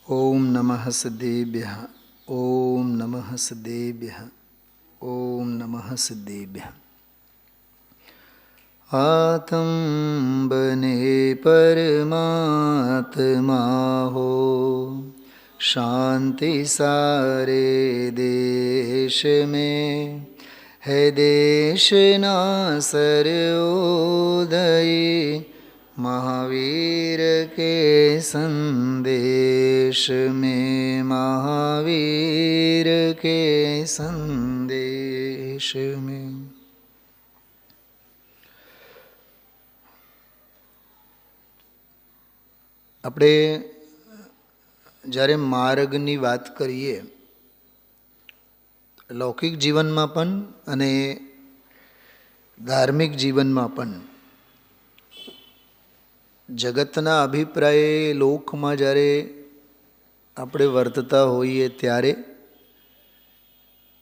ઓમ નમઃ સિદ્ધેભ્યઃ. ઓમ નમઃ સિદ્ધેભ્યઃ. ઓમ નમઃ સિદ્ધેભ્યઃ. આત્મ બને પરમાત્મા હો, શાંતિ સારે દેશ में है देशना सर्वोदय, महावीर के संदेश में, महावीर के संदेश में. આપણે જ્યારે માર્ગની વાત કરીએ, લૌકિક જીવનમાં પણ અને ધાર્મિક જીવનમાં પણ જગતના અભિપ્રાયે લોકમાં જ્યારે આપણે વર્તતા હોઈએ ત્યારે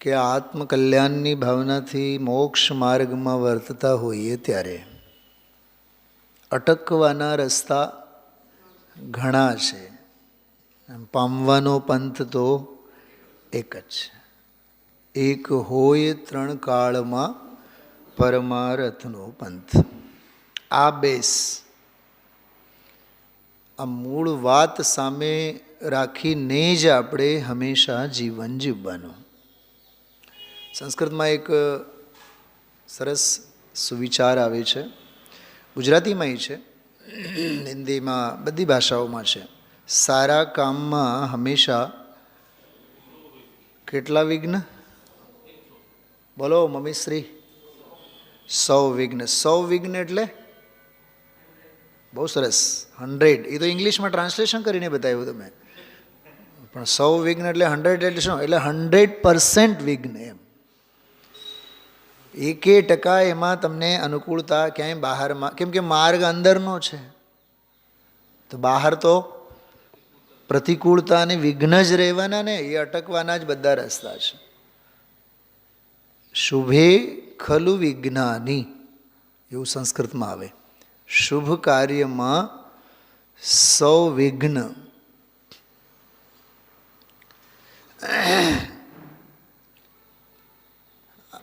કે આત્મકલ્યાણની ભાવનાથી મોક્ષ માર્ગમાં વર્તતા હોઈએ ત્યારે અટકવાના રસ્તા ઘણા છે. પામવાનો પંથ તો એક જ છે. એક હોય ત્રણ કાળમાં પરમારથનો પંથ. આ બેસ, આ મૂળ વાત સામે રાખીને જ આપણે હંમેશા જીવન જીવવાનું. સંસ્કૃતમાં એક સરસ સુવિચાર આવે છે, ગુજરાતીમાંય છે, હિન્દીમાં, બધી ભાષાઓમાં છે. સારા કામમાં હંમેશા કેટલા વિઘ્ન? બોલો મમ્મીશ્રી. 100 વિઘ્ન. 100 વિઘ્ન એટલે બહુ સરસ. 100 એ તો ઇંગ્લિશમાં ટ્રાન્સલેશન કરીને બતાવ્યું તમે, પણ 100 વિઘ્ન એટલે 100 એટલે શું? એટલે 100% વિઘ્ન એમ. 1% એમાં તમને અનુકૂળતા ક્યાંય બહારમાં, કેમ કે માર્ગ અંદરનો છે, તો બહાર તો પ્રતિકૂળતા અને વિઘ્ન જ રહેવાના ને, એ અટકવાના જ બધા રસ્તા છે. શુભે ખલુ વિઘ્નાની, એવું સંસ્કૃતમાં આવે. શુભ કાર્યમાં 100 વિઘ્ન.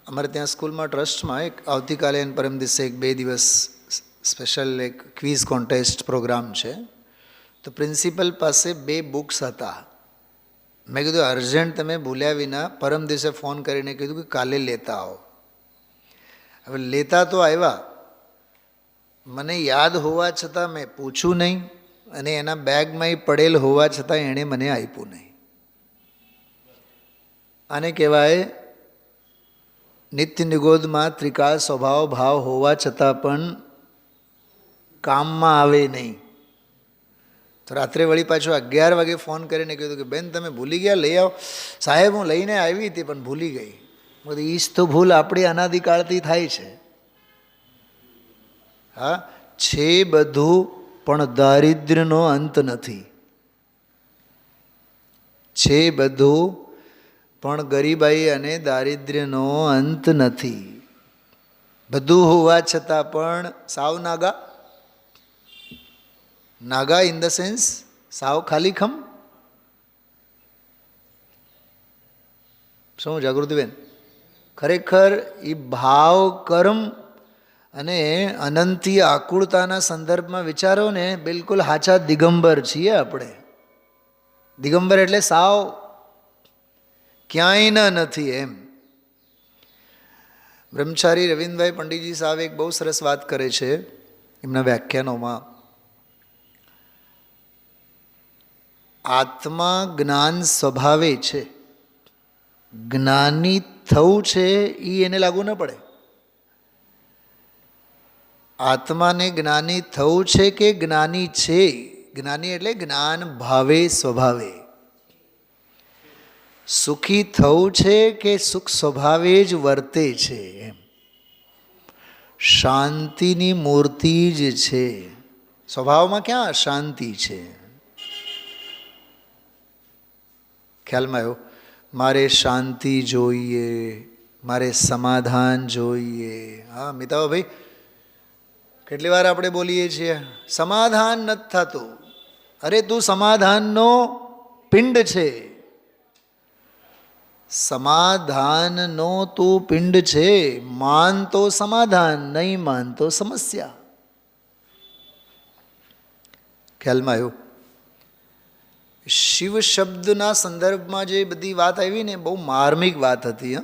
અમારે ત્યાં સ્કૂલમાં ટ્રસ્ટમાં એક આવતીકાલે અને પરમ દિવસે 2 દિવસ સ્પેશિયલ એક ક્વિઝ કોન્ટેસ્ટ પ્રોગ્રામ છે. તો પ્રિન્સિપલ પાસે 2 બુક્સ હતા. મેં કીધું અર્જન્ટ તમે ભૂલ્યા વિના પરમ દિવસે ફોન કરીને કીધું કે કાલે લેતા આવો. હવે લેતા તો આવ્યા, મને યાદ હોવા છતાં મેં પૂછ્યું નહીં, અને એના બેગમાં પડેલ હોવા છતાં એણે મને આપ્યું નહીં. આને કહેવાય નિત્ય નિગોદમાં ત્રિકાળ સ્વભાવ ભાવ હોવા છતાં પણ કામમાં આવે નહીં. તો રાત્રે વળી પાછું 11 વાગે ફોન કરીને કીધું કે બેન તમે ભૂલી ગયા, લઈ આવો. સાહેબ હું લઈને આવી હતી પણ ભૂલી ગઈ. બધું ઈજ તો ભૂલ આપણી અનાદિકાળથી થાય છે. હા, છે બધું પણ દારિદ્ર્યનો અંત નથી. છે બધું પણ ગરીબાઈ અને દારિદ્ર્યનો અંત નથી. બધું હોવા છતાં પણ સાવ નાગા. નાગા ઇન ધ સેન્સ સાવ ખાલી ખમ. શું જાગૃતિબેન? ખરેખર એ ભાવ કર્મ અને અનંતી આકુળતાના સંદર્ભમાં વિચારો ને, બિલકુલ હાચા દિગંબર છીએ આપણે. દિગંબર એટલે સાવ ક્યાંય નથી એમ. બ્રહ્મચારી રવિન્દ્રભાઈ પંડિતજી સાહેબ એક બહુ સરસ વાત કરે છે એમના વ્યાખ્યાનોમાં. આત્મા જ્ઞાન સ્વભાવે છે, જ્ઞાની થવું છે એ એને લાગુ ન પડે. આત્માને જ્ઞાની થવું છે કે જ્ઞાની છે? જ્ઞાની એટલે જ્ઞાન ભાવે સ્વભાવે. સુખી થવું છે કે સુખ સ્વભાવે જ વર્તે છે એમ. શાંતિની મૂર્તિ જ છે. સ્વભાવમાં ક્યાં શાંતિ છે? ખ્યાલમાં આવ્યો? મારે શાંતિ જોઈએ, મારે સમાધાન જોઈએ. હા મિતાઓ ભાઈ, કેટલી વાર આપણે બોલીએ છીએ સમાધાન નથી થતું. અરે તું સમાધાનનો પિંડ છે. સમાધાનનો તું પિંડ છે. માન તો સમાધાન, નહીં માન તો સમસ્યા. ખ્યાલમાં આવ્યું? શિવ શબ્દના સંદર્ભમાં જે બધી વાત આવી ને બહુ માર્મિક વાત હતી.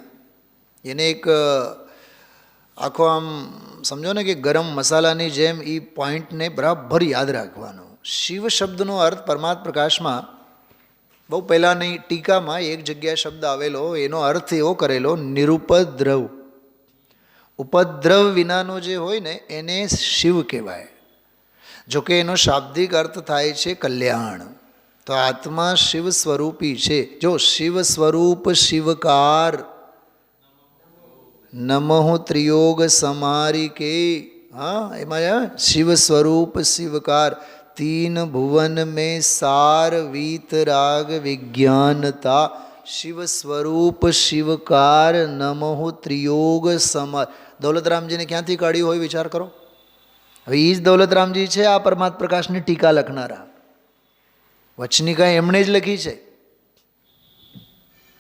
એને એક આખો આમ સમજો ને કે ગરમ મસાલાની જેમ એ પોઈન્ટને બરાબર યાદ રાખવાનો. શિવ શબ્દનો અર્થ પરમાત્મા પ્રકાશમાં બહુ પહેલાંની ટીકામાં એક જગ્યાએ શબ્દ આવેલો, એનો અર્થ એવો કરેલો નિરુપદ્રવ. ઉપદ્રવ વિનાનો જે હોય ને એને શિવ કહેવાય. જોકે એનો શાબ્દિક અર્થ થાય છે કલ્યાણ. તો આત્મા શિવ સ્વરૂપી છે. જો શિવ સ્વરૂપ શિવકાર નમઃ ત્રિયોગ સમારી કે, હા એમાં શિવ સ્વરૂપ શિવકાર તીન ભુવન મેં સાર વીતરાગ વિજ્ઞાનતા. શિવ સ્વરૂપ શિવકાર નમઃ ત્રિયોગ સમાર. દૌલતરામજીને ક્યાંથી કાઢ્યું હોય વિચાર કરો. હવે એ જ દૌલતરામજી છે આ પરમાત્મા પ્રકાશની ટીકા લખનારા. વચનિકા એમણે જ લખી છે.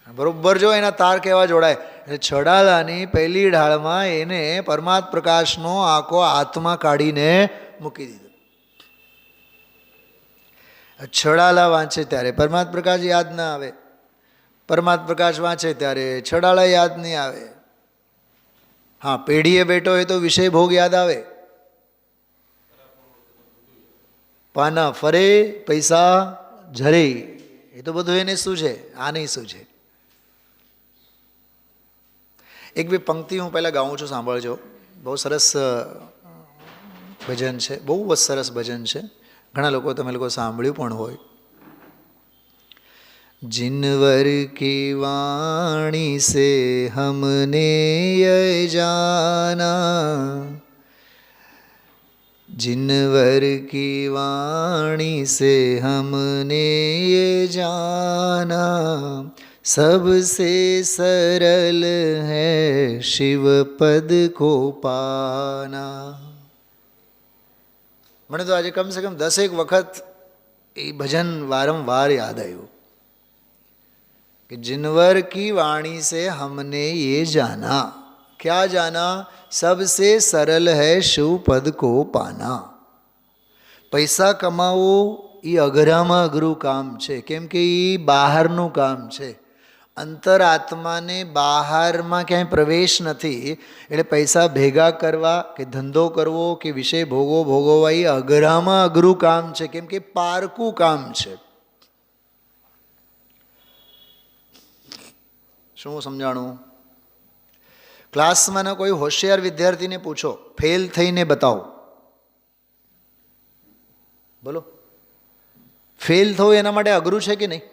બરોબર જો એના તાર કેવા જોડાય. એટલે છડાલાની પહેલી ઢાળમાં એને પરમાત્મા પ્રકાશનો આખો આત્મા કાઢીને મૂકી દીધો. છડાલા વાંચે ત્યારે પરમાત્મા પ્રકાશ યાદ ના આવે, પરમાત્મા પ્રકાશ વાંચે ત્યારે છડાલા યાદ નહીં આવે. હા, પેઢીએ બેઠો હોય તો વિષય ભોગ યાદ આવે. પાના ફરે પૈસા ઝરે, એ તો બધું એને શું છે, આને શું છે. એક બે પંક્તિ હું પહેલાં ગાઉં છું, સાંભળજો. બહુ સરસ ભજન છે, બહુ જ સરસ ભજન છે. ઘણા લોકો તમે લોકો સાંભળ્યું પણ હોય. जिनवर की वाणी से हमने ये जाना, जिनवर की वाणी से हमने ये जाना, सबसे सरल है शिव पद को पाना. મને તો આજે કમ સે કમ 10 વખત એ ભજન વારંવાર યાદ આવ્યું कि जिनवर की वाणी से हमने ये जाना, क्या जाना? सबसे सरल है शिव पद को पाना. પૈસા કમાવો એ અઘરામાં અઘરું કામ છે, કેમ કે એ બહારનું કામ છે. અંતરાત્માને બહારમાં ક્યાંય પ્રવેશ નથી. એટલે પૈસા ભેગા કરવા કે ધંધો કરવો કે વિષય ભોગવવા એ અઘરામાં અઘરું કામ છે, કેમ કે પારકું કામ છે. શું સમજાણું? ક્લાસમાં કોઈ હોશિયાર વિદ્યાર્થીને પૂછો, ફેલ થઈને બતાવો, બોલો. ફેલ થવું એના માટે અઘરું છે કે નહીં?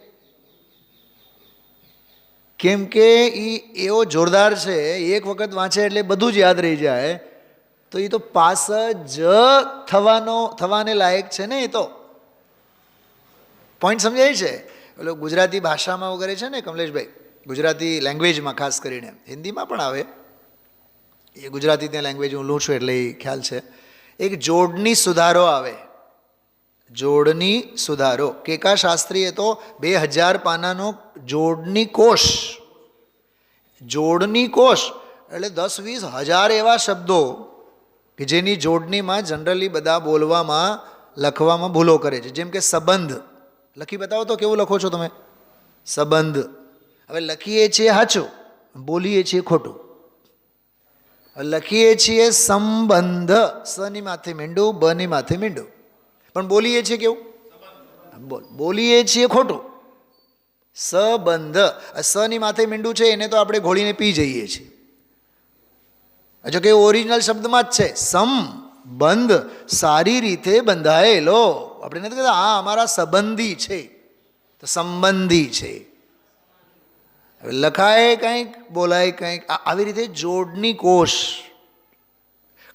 કેમ કે એ એવો જોરદાર છે, એક વખત વાંચે એટલે બધું જ યાદ રહી જાય. તો એ તો પાસ જ થવાને લાયક છે ને. એ તો પોઈન્ટ સમજાય છે. પેલો ગુજરાતી ભાષામાં વગેરે છે ને કમલેશભાઈ, ગુજરાતી લેંગ્વેજમાં ખાસ કરીને, હિન્દીમાં પણ આવે, એ ગુજરાતી ત્યાં લેંગ્વેજ હું લઉં છું એટલે એ ખ્યાલ છે. એક જોડણી સુધારો આવે, જોડણી સુધારો. કેકા શાસ્ત્રીએ તો 2000 પાનાનો જોડણી કોષ, જોડણી કોષ એટલે 10-20 હજાર એવા શબ્દો કે જેની જોડણીમાં જનરલી બધા બોલવામાં લખવામાં ભૂલો કરે છે. જેમ કે સંબંધ લખી બતાવો તો કેવું લખો છો તમે? સંબંધ. હવે લખીએ છીએ સાચું, બોલીએ છીએ ખોટું. લખીએ છીએ સંબંધ, સની માથે મીંડું, બની માથે મીંડું, પણ બોલીએ છીએ કેવું? બોલીએ છીએ ખોટું. સંબંધ, સની માથે મીંડું છે એને તો આપણે ઘોળીને પી જઈએ છીએ. જો કે ઓરિજિનલ શબ્દમાં જ છે સંબંધ, સારી રીતે બંધાયેલો. આપણે નથી કહેતા હા અમારા સંબંધી છે, તો સંબંધી છે. લખાય કંઈક, બોલાય કંઈક, આવી રીતે જોડણી કોષ.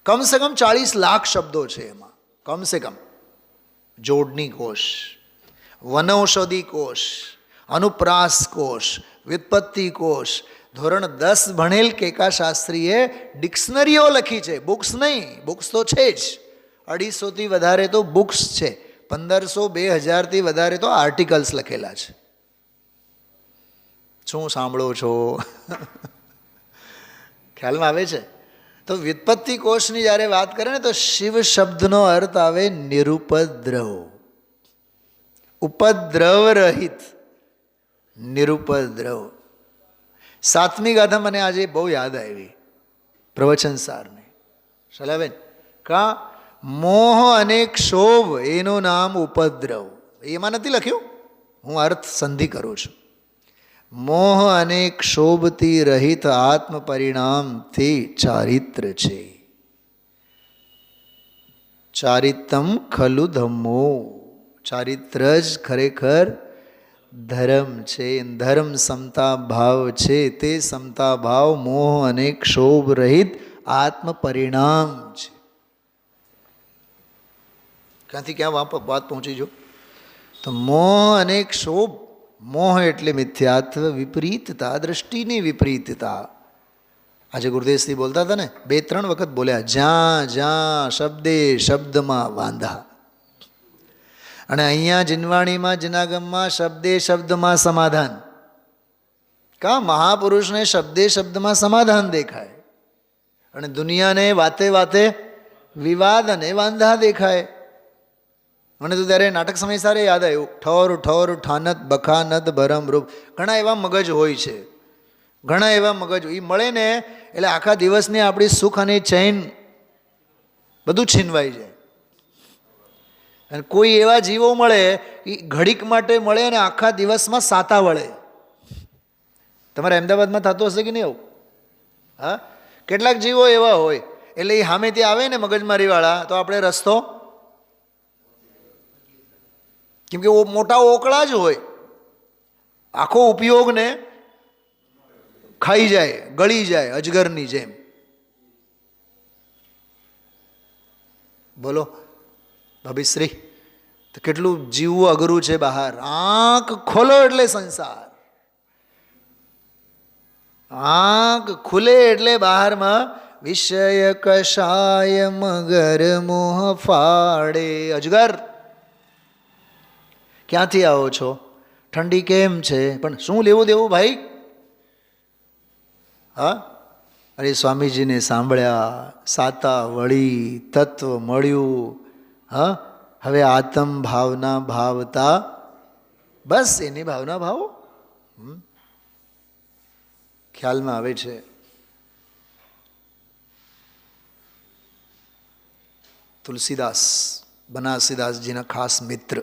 કમસે કમ 40 લાખ શબ્દો છે એમાં, કમસે કમ. જોડણી કોષ, વનૌષધિ કોષ, અનુપ્રાસ કોષ, વ્યુત્પત્તિ કોષ. ધોરણ 10 ભણેલ કેકા શાસ્ત્રીએ ડિક્શનરીઓ લખી છે, બુક્સ નહીં. બુક્સ તો છે જ, 250થી વધારે તો બુક્સ છે, 1500-2000થી વધારે તો આર્ટિકલ્સ લખેલા છે. શું સાંભળો છો? ખ્યાલમાં આવે છે? તો વ્યુત્પત્તિ કોષની જ્યારે વાત કરે ને તો શિવ શબ્દનો અર્થ આવે નિરુપદ્રવ, ઉપદ્રવ રહિત, નિરુપદ્રવ. સાતમી ગાથા મને આજે બહુ યાદ આવી પ્રવચન સારની. શલાબેન, કા મોહ અને ક્ષોભ એનું નામ ઉપદ્રવ. એમાં નથી લખ્યું, હું અર્થ સંધિ કરું છું. મોહ અને ક્ષોભથી રહિત આત્મ પરિણામથી ચારિત્ર છે. ચારિત્રમ ખલુ ધમ્મો, ચારિત્ર જ ખરેખર ધર્મ છે. ધર્મ સમતા ભાવ છે. તે સમતા ભાવ મોહ અને ક્ષોભ રહિત આત્મ પરિણામ છે. ક્યાંથી ક્યાં વાત પહોંચી જો? તો મોહ અને ક્ષોભ, મોહ એટલે મિથ્યાત્વ, વિપરીતતા, દૃષ્ટિની વિપરીતતા. આજે ગુરુદેવશ્રી બોલતા હતા ને, 2-3 વખત બોલ્યા, જ્યાં જ્યાં શબ્દે શબ્દમાં વાંધા. અને અહીંયા જીનવાણીમાં જનાગમમાં શબ્દે શબ્દમાં સમાધાન. કા મહાપુરુષને શબ્દે શબ્દમાં સમાધાન દેખાય અને દુનિયાને વાતે વાતે વિવાદ અને વાંધા દેખાય. મને તો ત્યારે નાટક સમય સારે યાદ આવ્યું, ઠોર ઠોર ઠાનત બખાનત ભરમ રૂપ. ઘણા એવા મગજ હોય છે, ઘણા એવા મગજ એ મળે ને એટલે આખા દિવસની આપણી સુખ અને ચૈન બધું છીનવાઈ જાય. અને કોઈ એવા જીવો મળે એ ઘડીક માટે મળે અને આખા દિવસમાં સાતા વળે. તમારે અમદાવાદમાં થતું હશે કે નહીં આવું? હા, કેટલાક જીવો એવા હોય એટલે એ સામેથી આવે ને મગજમારીવાળા તો આપણે રસ્તો, કેમ કે મોટા ઓકળા જ હોય, આખો ઉપયોગને ખાઈ જાય, ગળી જાય અજગરની જેમ. બોલો ભાભીશ્રી, તો કેટલું જીવવું અઘરું છે બહાર. આંખ ખોલો એટલે સંસાર, આંખ ખુલે એટલે બહારમાં વિષય કષાય મગર મોહ ફાડે. અજગર, ક્યાંથી આવો છો? ઠંડી કેમ છે? પણ શું લેવું દેવું ભાઈ? હા, અરે સ્વામીજીને સાંભળ્યા, સાતા વળી, તત્વ મળ્યું. હા, હવે આત્મ ભાવના ભાવતા, બસ એની ભાવના ભાવો. ખ્યાલમાં આવે છે? તુલસીદાસ, બનારસીદાસજીના ખાસ મિત્ર,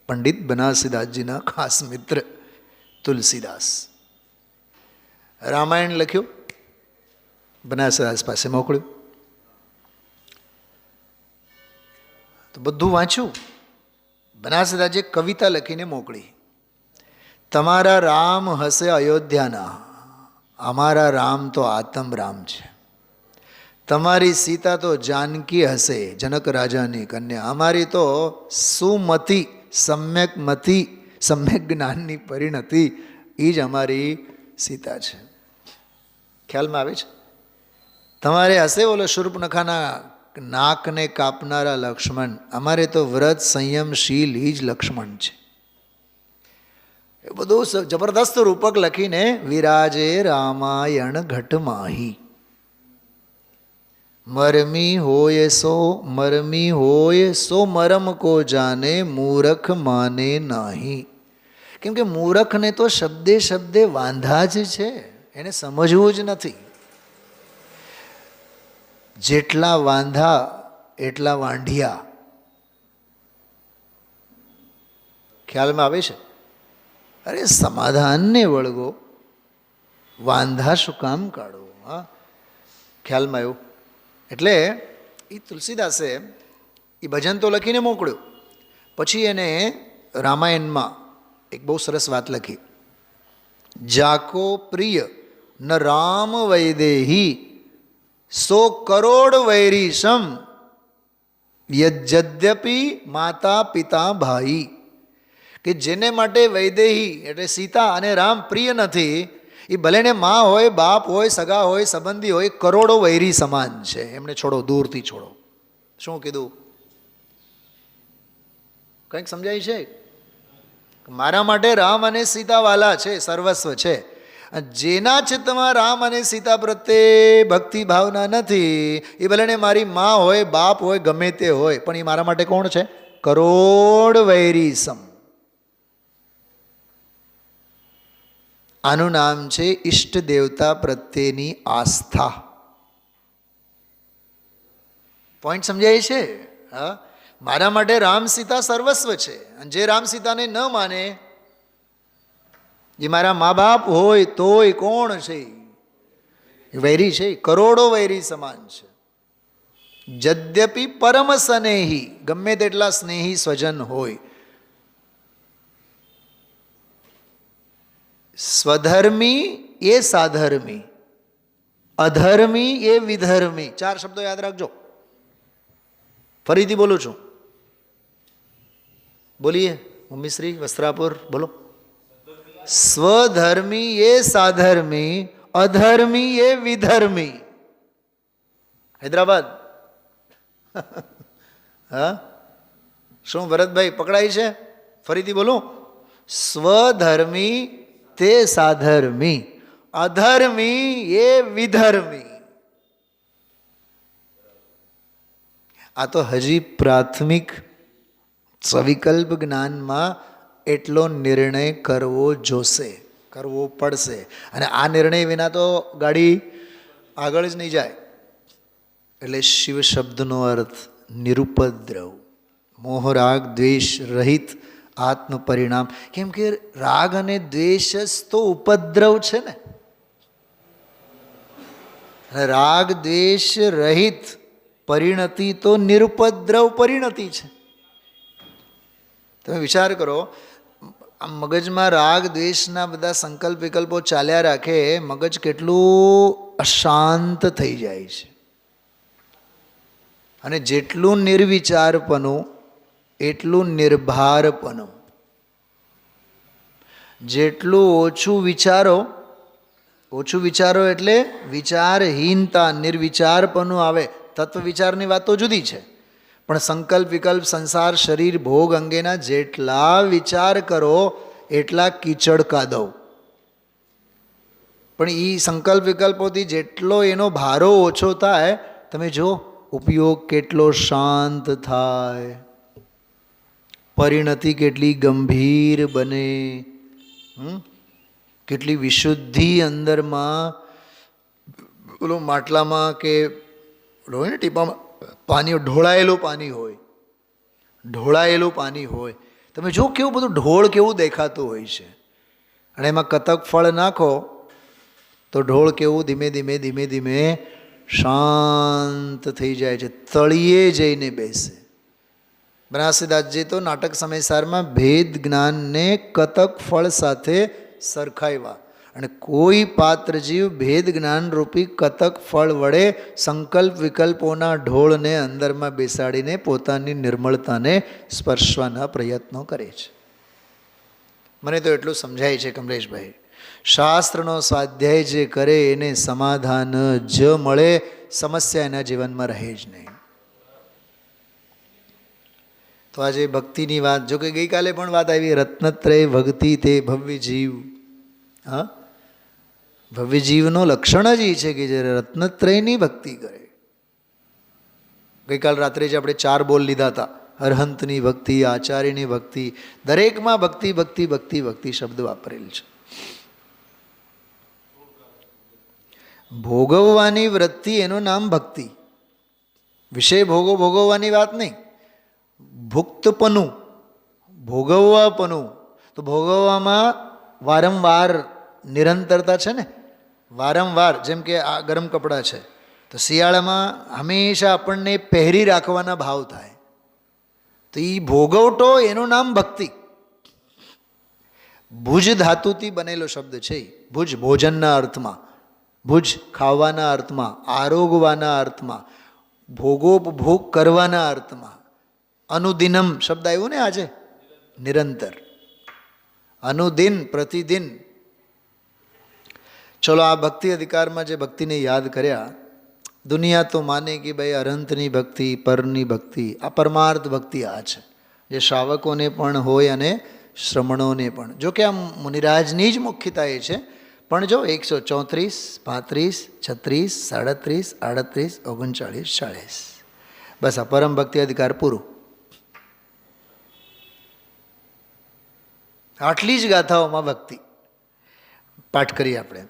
પંડિત બનારસીદાસજીના ખાસ મિત્ર તુલસીદાસ. રામાયણ લખ્યું, બનારસીદાસ પાસે મોકલ્યું. તો બધું વાંચ્યું. બનારસીદાસજીએ કવિતા લખીને મોકલી. તમારા રામ હશે અયોધ્યાના, અમારા રામ તો આત્મ રામ છે. તમારી સીતા તો જાનકી હશે, જનક રાજાની કન્યા. અમારી તો સુમતિ, સમ્યક મતિ, સમ્યક જ્ઞાનની પરિણતિ, એ જ અમારી સીતા છે. ખ્યાલમાં આવે છે? તમારે હશે ઓલો શૂર્પણખાના નાકને કાપનારા લક્ષ્મણ, અમારે તો વ્રત સંયમશીલ એ જ લક્ષ્મણ છે. એ બધું જબરદસ્ત રૂપક લખીને વિરાજે રામાયણ ઘટમાહી. મરમી હોય સો મરમ કો જાને, મૂરખ માને નાહી. કેમ કે મૂરખને તો શબ્દે શબ્દે વાંધા જ છે, એને સમજવું જ નથી. જેટલા વાંધા એટલા વાંઢિયા. ખ્યાલમાં આવે છે? અરે સમાધાનને વળગો, વાંધા શું કામ કાઢો? હા, ખ્યાલમાં આવ્યું? એટલે એ તુલસીદાસે એ ભજન તો લખીને મોકલ્યું, પછી એને રામાયણમાં એક બહુ સરસ વાત લખી. જાકો પ્રિય ન રામ વૈદેહી, 100 કરોડ વૈરીશમ, યદ્યપિ માતા પિતા ભાઈ. કે જેને માટે વૈદેહી એટલે સીતા અને રામ પ્રિય નથી, એ ભલે ને મા હોય, બાપ હોય, સગા હોય, સંબંધી હોય, કરોડો વૈરી સમાન છે. એમને છોડો, દૂરથી છોડો. શું કીધું? કંઈક સમજાય છે? મારા માટે રામ અને સીતા વાલા છે, સર્વસ્વ છે. જેના ચિત્તમાં રામ અને સીતા પ્રત્યે ભક્તિ ભાવના નથી, એ ભલે મારી મા હોય, બાપ હોય, ગમે તે હોય, પણ એ મારા માટે કોણ છે? કરોડ વૈરી સમ. આનું નામ છે ઈષ્ટ દેવતા પ્રત્યેની આસ્થા. પોઈન્ટ સમજાય છે? હા, મારા માટે રામ સીતા સર્વસ્વ છે. અને જે રામ સીતાને ન માને, એ મારા મા બાપ હોય તોય કોણ છે? વૈરી છે, કરોડો વૈરી સમાન છે. જદ્યપી પરમ સ્નેહી, ગમે તેટલા સ્નેહી સ્વજન હોય, સ્વધર્મી એ સાધર્મી, અધર્મી એ વિધર્મી. 4 શબ્દો યાદ રાખજો. ફરીથી બોલું છું, બોલીએ મમ્મીશ્રી વસ્ત્રાપુર, બોલો. સ્વધર્મી એ સાધર્મી, અધર્મી એ વિધર્મી. હૈદરાબાદ. હા, શું ભરતભાઈ પકડાય છે? ફરીથી બોલું, સ્વધર્મી તે સાધર્મી, અધર્મી એ વિધર્મી. આ તો હજી પ્રાથમિક સવિકલ્પ જ્ઞાનમાં એટલો નિર્ણય કરવો જોશે, કરવો પડશે. અને આ નિર્ણય વિના તો ગાડી આગળ જ નહીં જાય. એટલે શિવ શબ્દનો અર્થ નિરુપદ્રવ, મોહ રાગ દ્વેષ રહિત આત્મ પરિણામ. કેમ કે રાગ અને દ્વેષ જ તો ઉપદ્રવ છે ને. રાગ દ્વેષ રહિત પરિણતિ તો નિરુપદ્રવ પરિણતિ છે. તમે વિચાર કરો, આમ મગજમાં રાગ દ્વેષના બધા સંકલ્પ વિકલ્પો ચાલ્યા રાખે, મગજ કેટલું અશાંત થઈ જાય છે. અને જેટલું નિર્વિચારપણું એટલું નિર્ભારપણું. જેટલું ઓછું વિચારો એટલે વિચારહીનતા, નિર્વિચારપણું આવે. તત્વ વિચારની વાત તો જુદી છે, પણ સંકલ્પ વિકલ્પ સંસાર શરીર ભોગ અંગેના જેટલા વિચાર કરો એટલા કીચડ કાદવ. પણ એ સંકલ્પ વિકલ્પોથી જેટલો એનો ભારો ઓછો થાય, તમે જો ઉપયોગ કેટલો શાંત થાય, પરિણતિ કેટલી ગંભીર બને, કેટલી વિશુદ્ધિ અંદરમાં પેલો માટલામાં કે હોય ને ટીપામાં પાણી, ઢોળાયેલું પાણી હોય. તમે જો કેવું બધું ઢોળ કેવું દેખાતું હોય છે. અને એમાં કતક ફળ નાખો તો ઢોળ કેવું ધીમે ધીમે શાંત થઈ જાય છે, તળિયે જઈને બેસે. બનારસીદાસજી તો નાટક સમયસારમાં ભેદ જ્ઞાનને કતક ફળ સાથે સરખાવ્યા. અને કોઈ પાત્ર જીવ ભેદ જ્ઞાનરૂપી કતક ફળ વડે સંકલ્પ વિકલ્પોના ઢોળને અંદરમાં બેસાડીને પોતાની નિર્મળતાને સ્પર્શવાના પ્રયત્નો કરે છે. મને તો એટલું સમજાય છે કમલેશભાઈ, શાસ્ત્રનો સ્વાધ્યાય જે કરે એને સમાધાન જ મળે, સમસ્યા એના જીવનમાં રહે જ નહીં. તો આજે ભક્તિની વાત, જો કે ગઈકાલે પણ વાત આવી, રત્નત્રય ભક્તિ તે ભવ્ય જીવ. હા, ભવ્ય જીવનો લક્ષણ જ એ છે કે જે રત્નત્રયની ભક્તિ કરે. ગઈકાલ રાત્રે જ આપણે 4 બોલ લીધા હતા, અરહંતની ભક્તિ, આચાર્યની ભક્તિ. દરેકમાં ભક્તિ ભક્તિ ભક્તિ ભક્તિ શબ્દ વાપરેલ છે. ભોગવવાની વૃત્તિ એનું નામ ભક્તિ. વિષય ભોગવવાની વાત નહીં. ભુક્તપનું, ભોગવવાપનું. તો ભોગવવામાં વારંવાર નિરંતરતા છે ને, વારંવાર. જેમ કે આ ગરમ કપડાં છે, તો શિયાળામાં હંમેશા આપણને પહેરી રાખવાના ભાવ થાય. તો એ ભોગવટો એનું નામ ભક્તિ. ભુજ ધાતુથી બનેલો શબ્દ છે. ભુજ ભોજનના અર્થમાં, ભુજ ખાવાના અર્થમાં, આરોગવાના અર્થમાં, ભોગોપભોગ કરવાના અર્થમાં. અનુદિનમ શબ્દ આવ્યો ને આજે, નિરંતર, અનુદિન, પ્રતિદિન. ચલો, આ ભક્તિ અધિકારમાં જે ભક્તિને યાદ કર્યા, દુનિયા તો માને કે ભાઈ અનંતની ભક્તિ, પરની ભક્તિ, આ પરમાર્થ ભક્તિ આ છે, જે શ્રાવકોને પણ હોય અને શ્રમણોને પણ. જો કે આ મુનિરાજની જ મુખ્યતા એ છે, પણ જો 134, 35, 36, 37, 38, 39, 40, બસ આ પરમ ભક્તિ અધિકાર પૂરું. આટલી જ ગાથાઓમાં ભક્તિ. પાઠ કરીએ આપણે.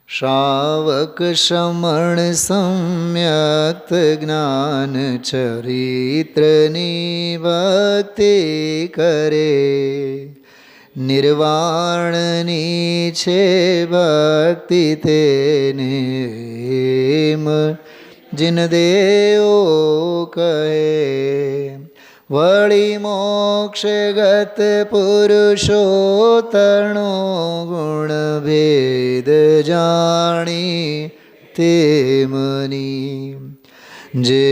શ્રાવક શ્રમણ સમ્યક્ત જ્ઞાન ચરિત્રની ભક્તિ કરે, નિર્વાણની છે ભક્તિ તેને જીન દેવો કહે. વળી મોક્ષગત પુરુષોત્તણો ગુણ ભેદ જાણી તેમની, જે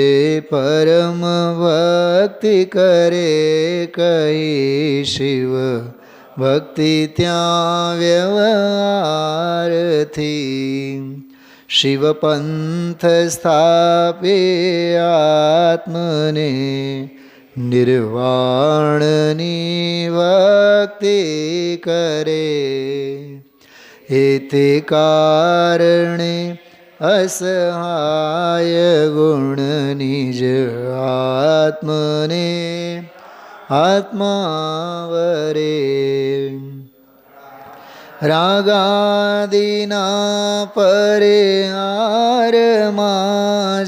પરમ ભક્તિ કરે કહી શિવ ભક્તિ ત્યાં વ્યવહારથી. શિવ પંથ સ્થાપે આત્મને, નિર્વાણની ભક્તિ કરે. એતે કારણે અસહાય ગુણ નિજ આત્મને આત્માવરે. રાગાદિના પરિહારમાં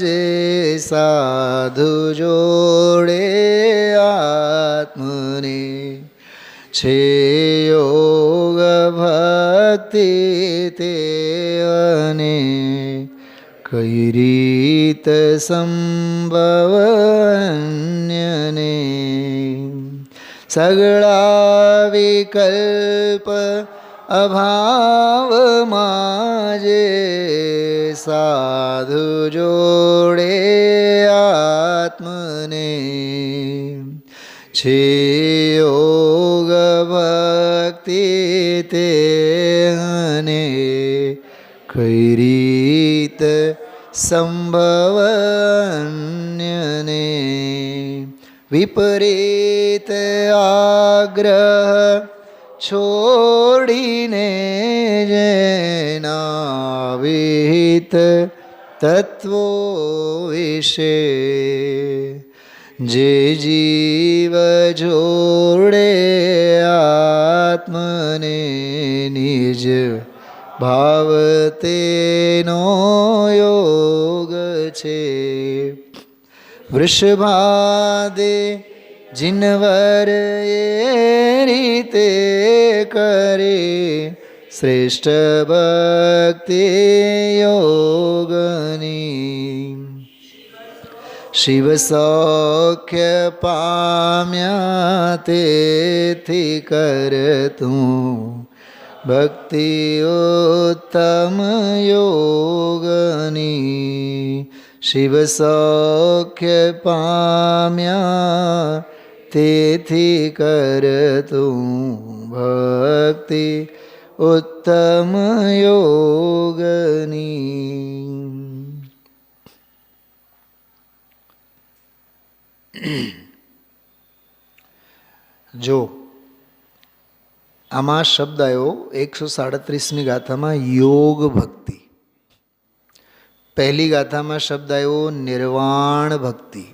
જે સાધુ જોડે આત્મને, છે યોગ ભક્તિ તે અને કઈ રીત સંભવ અન્યને. સગળા વિકલ્પ અભાવમાં જે સાધુ જોડે આત્મને, છે યોગ ભક્તિ તે અને કઈ રીત સંભવ અન્યને. વિપરીત આગ્રહ છોડીને જેના વિહિત તત્વો વિશે, જે જીવ જોડે આત્મને નિજ ભાવ તેનો યોગ છે. વૃષભાદે જિનવર એ રીતે કરે, શ્રેષ્ઠ ભક્તિ યોગની. શિવ સૌખ્ય પામ્યા તેથી કરતું ભક્તિ ઉત્તમ યોગની. શિવ સૌખ્ય પામ્યા તેથી કરતું ભક્તિ ઉત્તમ યોગની. જો આમાં શબ્દ આવ્યો 137મી ગાથામાં યોગ ભક્તિ, પહેલી ગાથામાં શબ્દ આવ્યો નિર્વાણ ભક્તિ,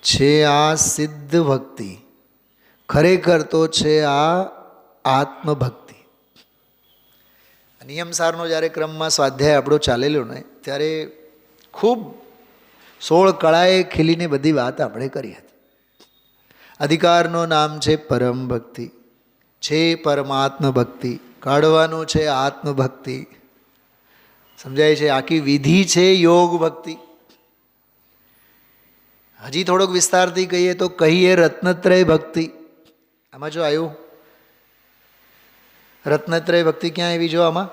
છે આ સિદ્ધ ભક્તિ, ખરેખર તો છે આ આત્મભક્તિ. નિયમસારનો જ્યારે ક્રમમાં સ્વાધ્યાય આપણો ચાલેલો ને ત્યારે ખૂબ 16 કળાએ ખીલીને બધી વાત આપણે કરી હતી. અધિકારનું નામ છે પરમ ભક્તિ, છે પરમાત્મ ભક્તિ, કાઢવાનું છે આત્મભક્તિ, સમજાય છે. આખી વિધિ છે યોગ ભક્તિ. હજી થોડોક વિસ્તારથી કહીએ તો કહીએ રત્નત્રય ભક્તિ. આમાં જો આવ્યું રત્નત્રય ભક્તિ ક્યાં આવી? જો આમાં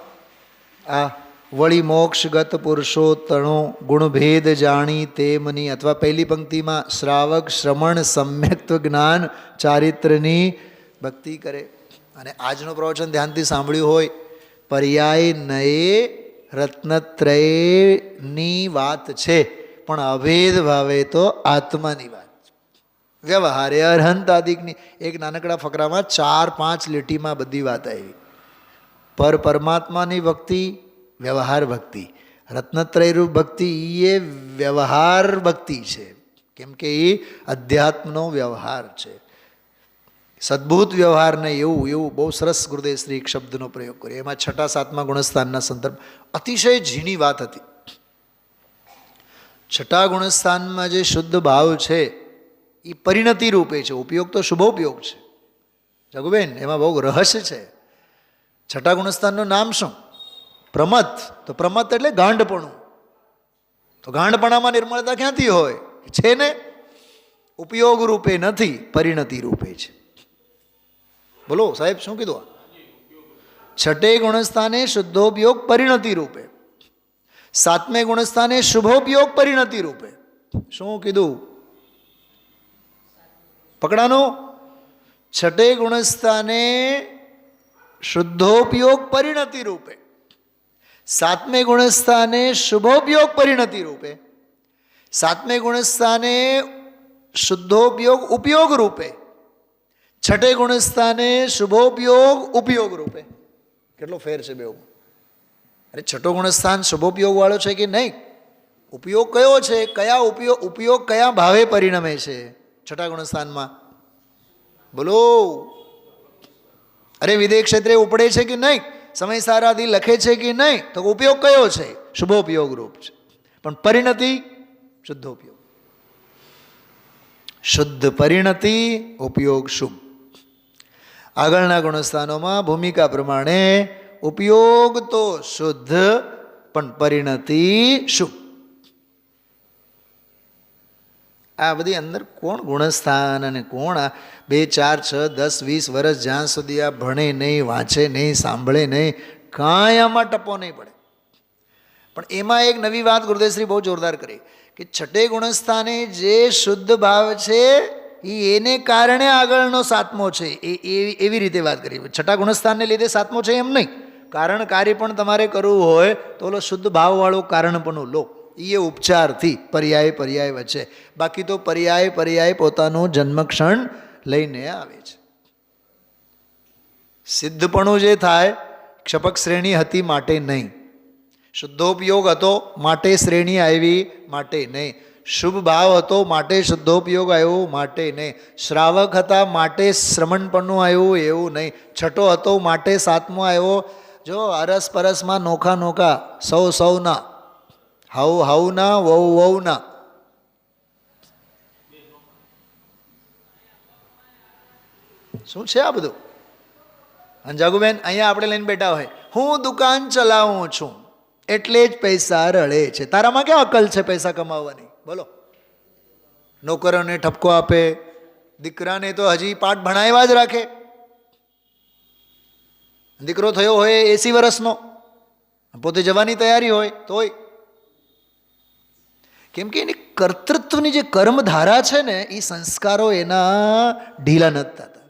આ વળી મોક્ષગત પુરુષોત્તણો ગુણભેદ જાણી તેમની, અથવા પહેલી પંક્તિમાં શ્રાવક શ્રમણ સમ્યક્ત્વ જ્ઞાન ચારિત્રની ભક્તિ કરે. અને આજનું પ્રવચન ધ્યાનથી સાંભળ્યું હોય, પર્યાય નયે રત્નત્રયની વાત છે, પણ અભેદ ભાવે તો આત્માની વાત છે. વ્યવહારે અર્હંતાદિકની એક નાનકડા ફકરામાં 4-5 લીટીમાં બધી વાત આવી. પરમાત્માની ભક્તિ વ્યવહાર ભક્તિ, રત્નત્રયરૂપ ભક્તિ એ વ્યવહાર ભક્તિ છે, કેમ કે એ અધ્યાત્મનો વ્યવહાર છે. સદ્ભૂત વ્યવહાર નહીં એવું બહુ સરસ ગુરુદેવ શ્રી એક શબ્દનો પ્રયોગ કર્યો. એમાં 6-7મા ગુણસ્થાનના સંદર્ભ અતિશય ઝીણી વાત હતી. 6 ગુણસ્થાનમાં જે શુદ્ધ ભાવ છે એ પરિણતિ રૂપે છે. ઉપયોગ તો શુભોપયોગ છે. જગુબેન, એમાં બહુ રહસ્ય છે. 6 ગુણસ્થાનનું નામ શું? પ્રમત. તો પ્રમત એટલે ગાંડપણું. તો ગાંડપણામાં નિર્મળતા ક્યાંથી હોય? છે ને. ઉપયોગ રૂપે નથી, પરિણતિ રૂપે છે. બોલો સાહેબ, શું કીધું? 6 ગુણસ્થાને શુદ્ધોપયોગ પરિણતિ રૂપે, 7મે ગુણસ્થાને શુભોપયોગ પરિણતિ રૂપે. શું કીધું? પકડાનો. 6 ગુણસ્થાને શુદ્ધોપયોગ પરિણતિ રૂપે, 7મે ગુણસ્થાને શુભોપયોગ પરિણતિ રૂપે, 7મે ગુણસ્થાને શુદ્ધોપયોગ ઉપયોગ રૂપે, 6 ગુણસ્થાને શુભોપયોગ ઉપયોગ રૂપે. કેટલો ફેર છે બેઉ? અરે 6 ગુણસ્થાન શુભોપયોગ વાળો છે કે નહીં? ઉપયોગ કયો છે? કયા ઉપયોગ કયા ભાવે પરિણમે છે 6 ગુણસ્થાનમાં? બોલો. અરે વિદેહ ક્ષેત્રે ઉપડે છે કે નહીં? સમય સારાથી લખે છે કે નહીં? તો ઉપયોગ કયો છે? શુભોપયોગ રૂપ છે. પણ પરિણતિ શુદ્ધોપયોગ. શુદ્ધ પરિણતિ, ઉપયોગ શુભ. આગળના ગુણસ્થાનોમાં ભૂમિકા પ્રમાણે ઉપયોગ તો શુદ્ધ પણ પરિણતિ શુભ. આ બધી અંદર કોણ ગુણસ્થાન અને કોણ આ 2, 4, 6, 10, 20 વર્ષ જ્યાં સુધી આ ભણે નહીં, વાંચે નહીં, સાંભળે નહીં, કાંઈ આમાં ટપો નહીં પડે. પણ એમાં એક નવી વાત ગુરુદેવશ્રી બહુ જોરદાર કરી કે 6 ગુણસ્થાને જે શુદ્ધ ભાવ છે એને કારણે આગળનો 7મો છે. એવી રીતે વાત કરી. 6 ગુણસ્થાનને લીધે 7મો છે એમ નહીં. કારણ કાર્ય પણ તમારે કરવું હોય તો ઓલો શુદ્ધ ભાવવાળું કારણ પણ લો. એ ઉપચારથી પર્યાય વચ્ચે. બાકી તો પર્યાય પોતાનું જન્મક્ષણ લઈને આવે છે. સિદ્ધપણું જે થાય ક્ષપક શ્રેણી હતી માટે નહીં, શુદ્ધોપયોગ હતો માટે શ્રેણી આવી માટે નહીં, શુભ ભાવ હતો માટે શુદ્ધોપયોગ આવ્યો માટે નહીં, શ્રાવક હતા માટે શ્રમણપણું આવ્યું એવું નહીં, 6 હતો માટે 7મો આવ્યો. જો અરસ પરસમાં નોખા સૌના, હાઉના, વહુના. શું છે આ બધું? અને જાગુબેન, અહીંયા આપણે લઈને બેઠા હોય, હું દુકાન ચલાવું છું એટલે જ પૈસા રળે છે. તારામાં ક્યાં અકલ છે પૈસા કમાવવાની? બોલો. નોકરોને ઠપકો આપે, દીકરાને તો હજી પાઠ ભણાવ્યા જ રાખે. દીકરો થયો હોય 80 વર્ષનો, પોતે જવાની તૈયારી હોય તોય. કેમ કે એની કર્તૃત્વની જે કર્મધારા છે ને એ સંસ્કારો એના ઢીલા નથી થતા.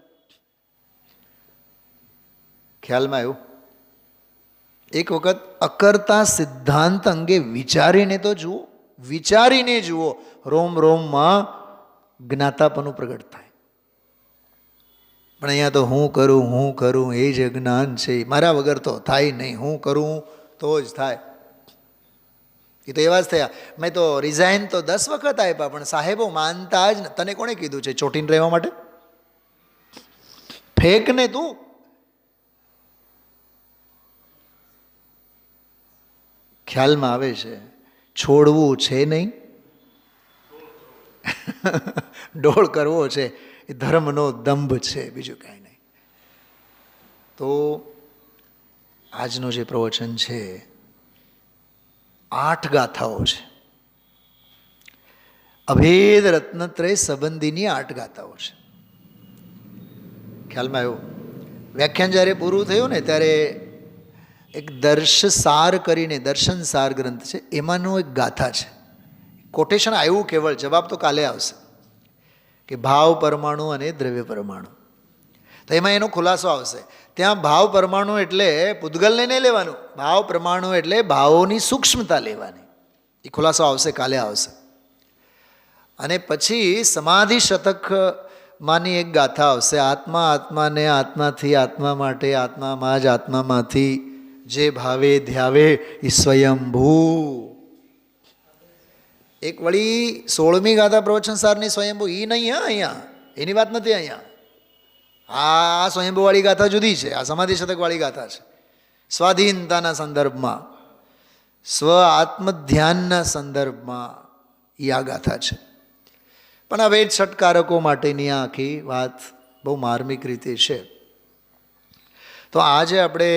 ખ્યાલમાં આવ્યું? એક વખત અકર્તા સિદ્ધાંત અંગે વિચારીને તો જુઓ, વિચારીને જુઓ, રોમમાં જ્ઞાતાપણું પ્રગટ થાય. પણ અહીંયા તો હું કરું એ જ જ્ઞાન છે, મારા વગર તો થાય નહીં, હું કરું તો જ થાય. એ તો એવા જ થયા. મેં તો રિઝાઇન તો 10 વખત આપ્યા પણ સાહેબો માનતા જ. તને કોણે કીધું છે ચોટીને રહેવા માટે? ફેંક ને તું. ખ્યાલમાં આવે છે? છોડવું છે નહીં, ડોળ કરવો છે. એ ધર્મનો દંભ છે, બીજું કાંઈ નહીં. તો આજનું જે પ્રવચન છે 8 ગાથાઓ છે. અભેદ રત્નત્રય સંબંધીની 8 ગાથાઓ છે. ખ્યાલમાં આવ્યું? વ્યાખ્યાન જ્યારે પૂરું થયું ને ત્યારે એક દર્શસાર કરીને, દર્શન સાર ગ્રંથ છે, એમાંનું એક ગાથા છે. કોટેશન આવ્યું કેવળ, જવાબ તો કાલે આવશે, કે ભાવ પરમાણુ અને દ્રવ્ય પરમાણુ. તો એમાં એનો ખુલાસો આવશે. ત્યાં ભાવ પરમાણુ એટલે પૂતગલને નહીં લેવાનું, ભાવ પરમાણુ એટલે ભાવોની સૂક્ષ્મતા લેવાની. એ ખુલાસો આવશે, કાલે આવશે. અને પછી સમાધિ શતકમાંની એક ગાથા આવશે, આત્મા આત્માને આત્માથી આત્મા માટે આત્મામાં જ આત્મામાંથી જે ભાવે ધ્યાવે એ સ્વયંભૂ. એક વળી 16મી ગાથા પ્રવચનસારની સ્વયંભૂ એ નહીં, હા, અહીંયા એની વાત નથી. અહીંયા આ સ્વયંભૂવાળી ગાથા જુદી છે, આ સમાધિ શતકવાળી ગાથા છે. સ્વાધીનતાના સંદર્ભમાં, સ્વ આત્મધ્યાનના સંદર્ભમાં એ આ ગાથા છે. પણ હવે ષટકારકો માટેની આ આખી વાત બહુ માર્મિક રીતે છે. તો આજે આપણે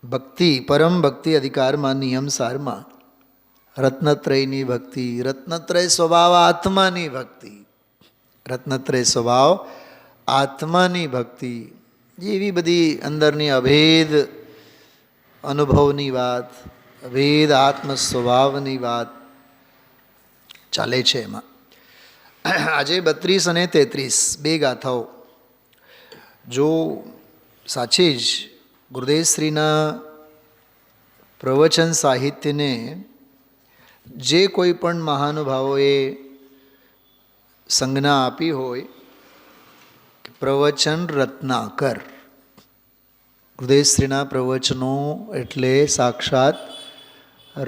ભક્તિ, પરમ ભક્તિ અધિકારમાં નિયમસારમાં રત્નત્રયની ભક્તિ, રત્નત્રય સ્વભાવ આત્માની ભક્તિ, રત્નત્રય સ્વભાવ આત્માની ભક્તિ, એવી બધી અંદરની અભેદ અનુભવની વાત, અભેદ આત્મ સ્વભાવની વાત ચાલે છે. એમાં આજે 32 અને 33 બે ગાથાઓ જો સાચી જ ગુરુદેવશ્રીના પ્રવચન સાહિત્યને જે કોઈ પણ મહાનુભાવોએ સંજ્ઞા આપી હોય, પ્રવચન રત્નાકર, ગુરુદેવશ્રીના પ્રવચનો એટલે સાક્ષાત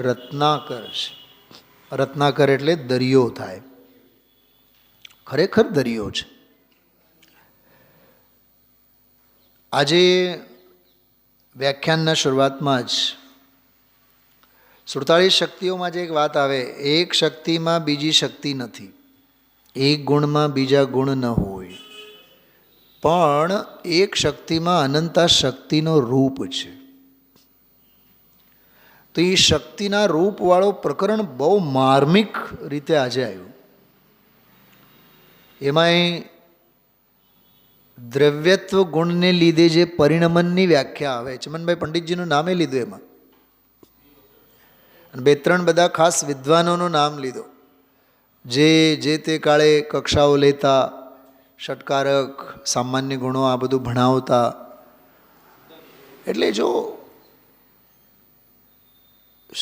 રત્નાકર છે. રત્નાકર એટલે દરિયો થાય, ખરેખર દરિયો છે. આજે વ્યાખ્યાનના શરૂઆતમાં જ 47 શક્તિઓમાં જે એક વાત આવે, એક શક્તિમાં બીજી શક્તિ નથી, એક ગુણમાં બીજા ગુણ ન હોય, પણ એક શક્તિમાં અનંતા શક્તિનો રૂપ છે. તો એ શક્તિના રૂપવાળો પ્રકરણ બહુ માર્મિક રીતે આજે આવ્યું. એમાંય દ્રવ્યત્વ ગુણને લીધે જે પરિણમનની વ્યાખ્યા આવે, ચમનભાઈ પંડિતજીનું નામે લીધું એમાં, અને 2-3 બધા ખાસ વિદ્વાનોનું નામ લીધું, જે તે કાળે કક્ષાઓ લેતા, ષટકારક, સામાન્ય ગુણો આ બધું ભણાવતા. એટલે જો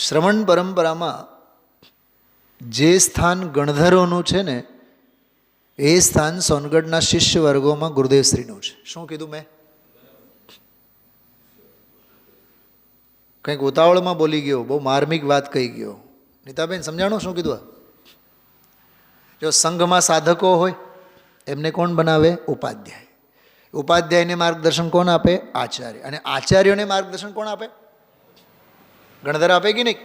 શ્રવણ પરંપરામાં જે સ્થાન ગણધરોનું છે ને, એ સ્થાન સોનગઢના શિષ્ય વર્ગોમાં ગુરુદેવશ્રીનું છે. શું કીધું મેં? કંઈક ઉતાવળમાં બોલી ગયો, બહુ માર્મિક વાત કહી ગયો. નીતાબેન સમજાણું શું કીધું? જો સંઘમાં સાધકો હોય એમને કોણ બનાવે? ઉપાધ્યાય. ઉપાધ્યાયને માર્ગદર્શન કોણ આપે? આચાર્ય. અને આચાર્યોને માર્ગદર્શન કોણ આપે? ગણધર આપે કે નહીં?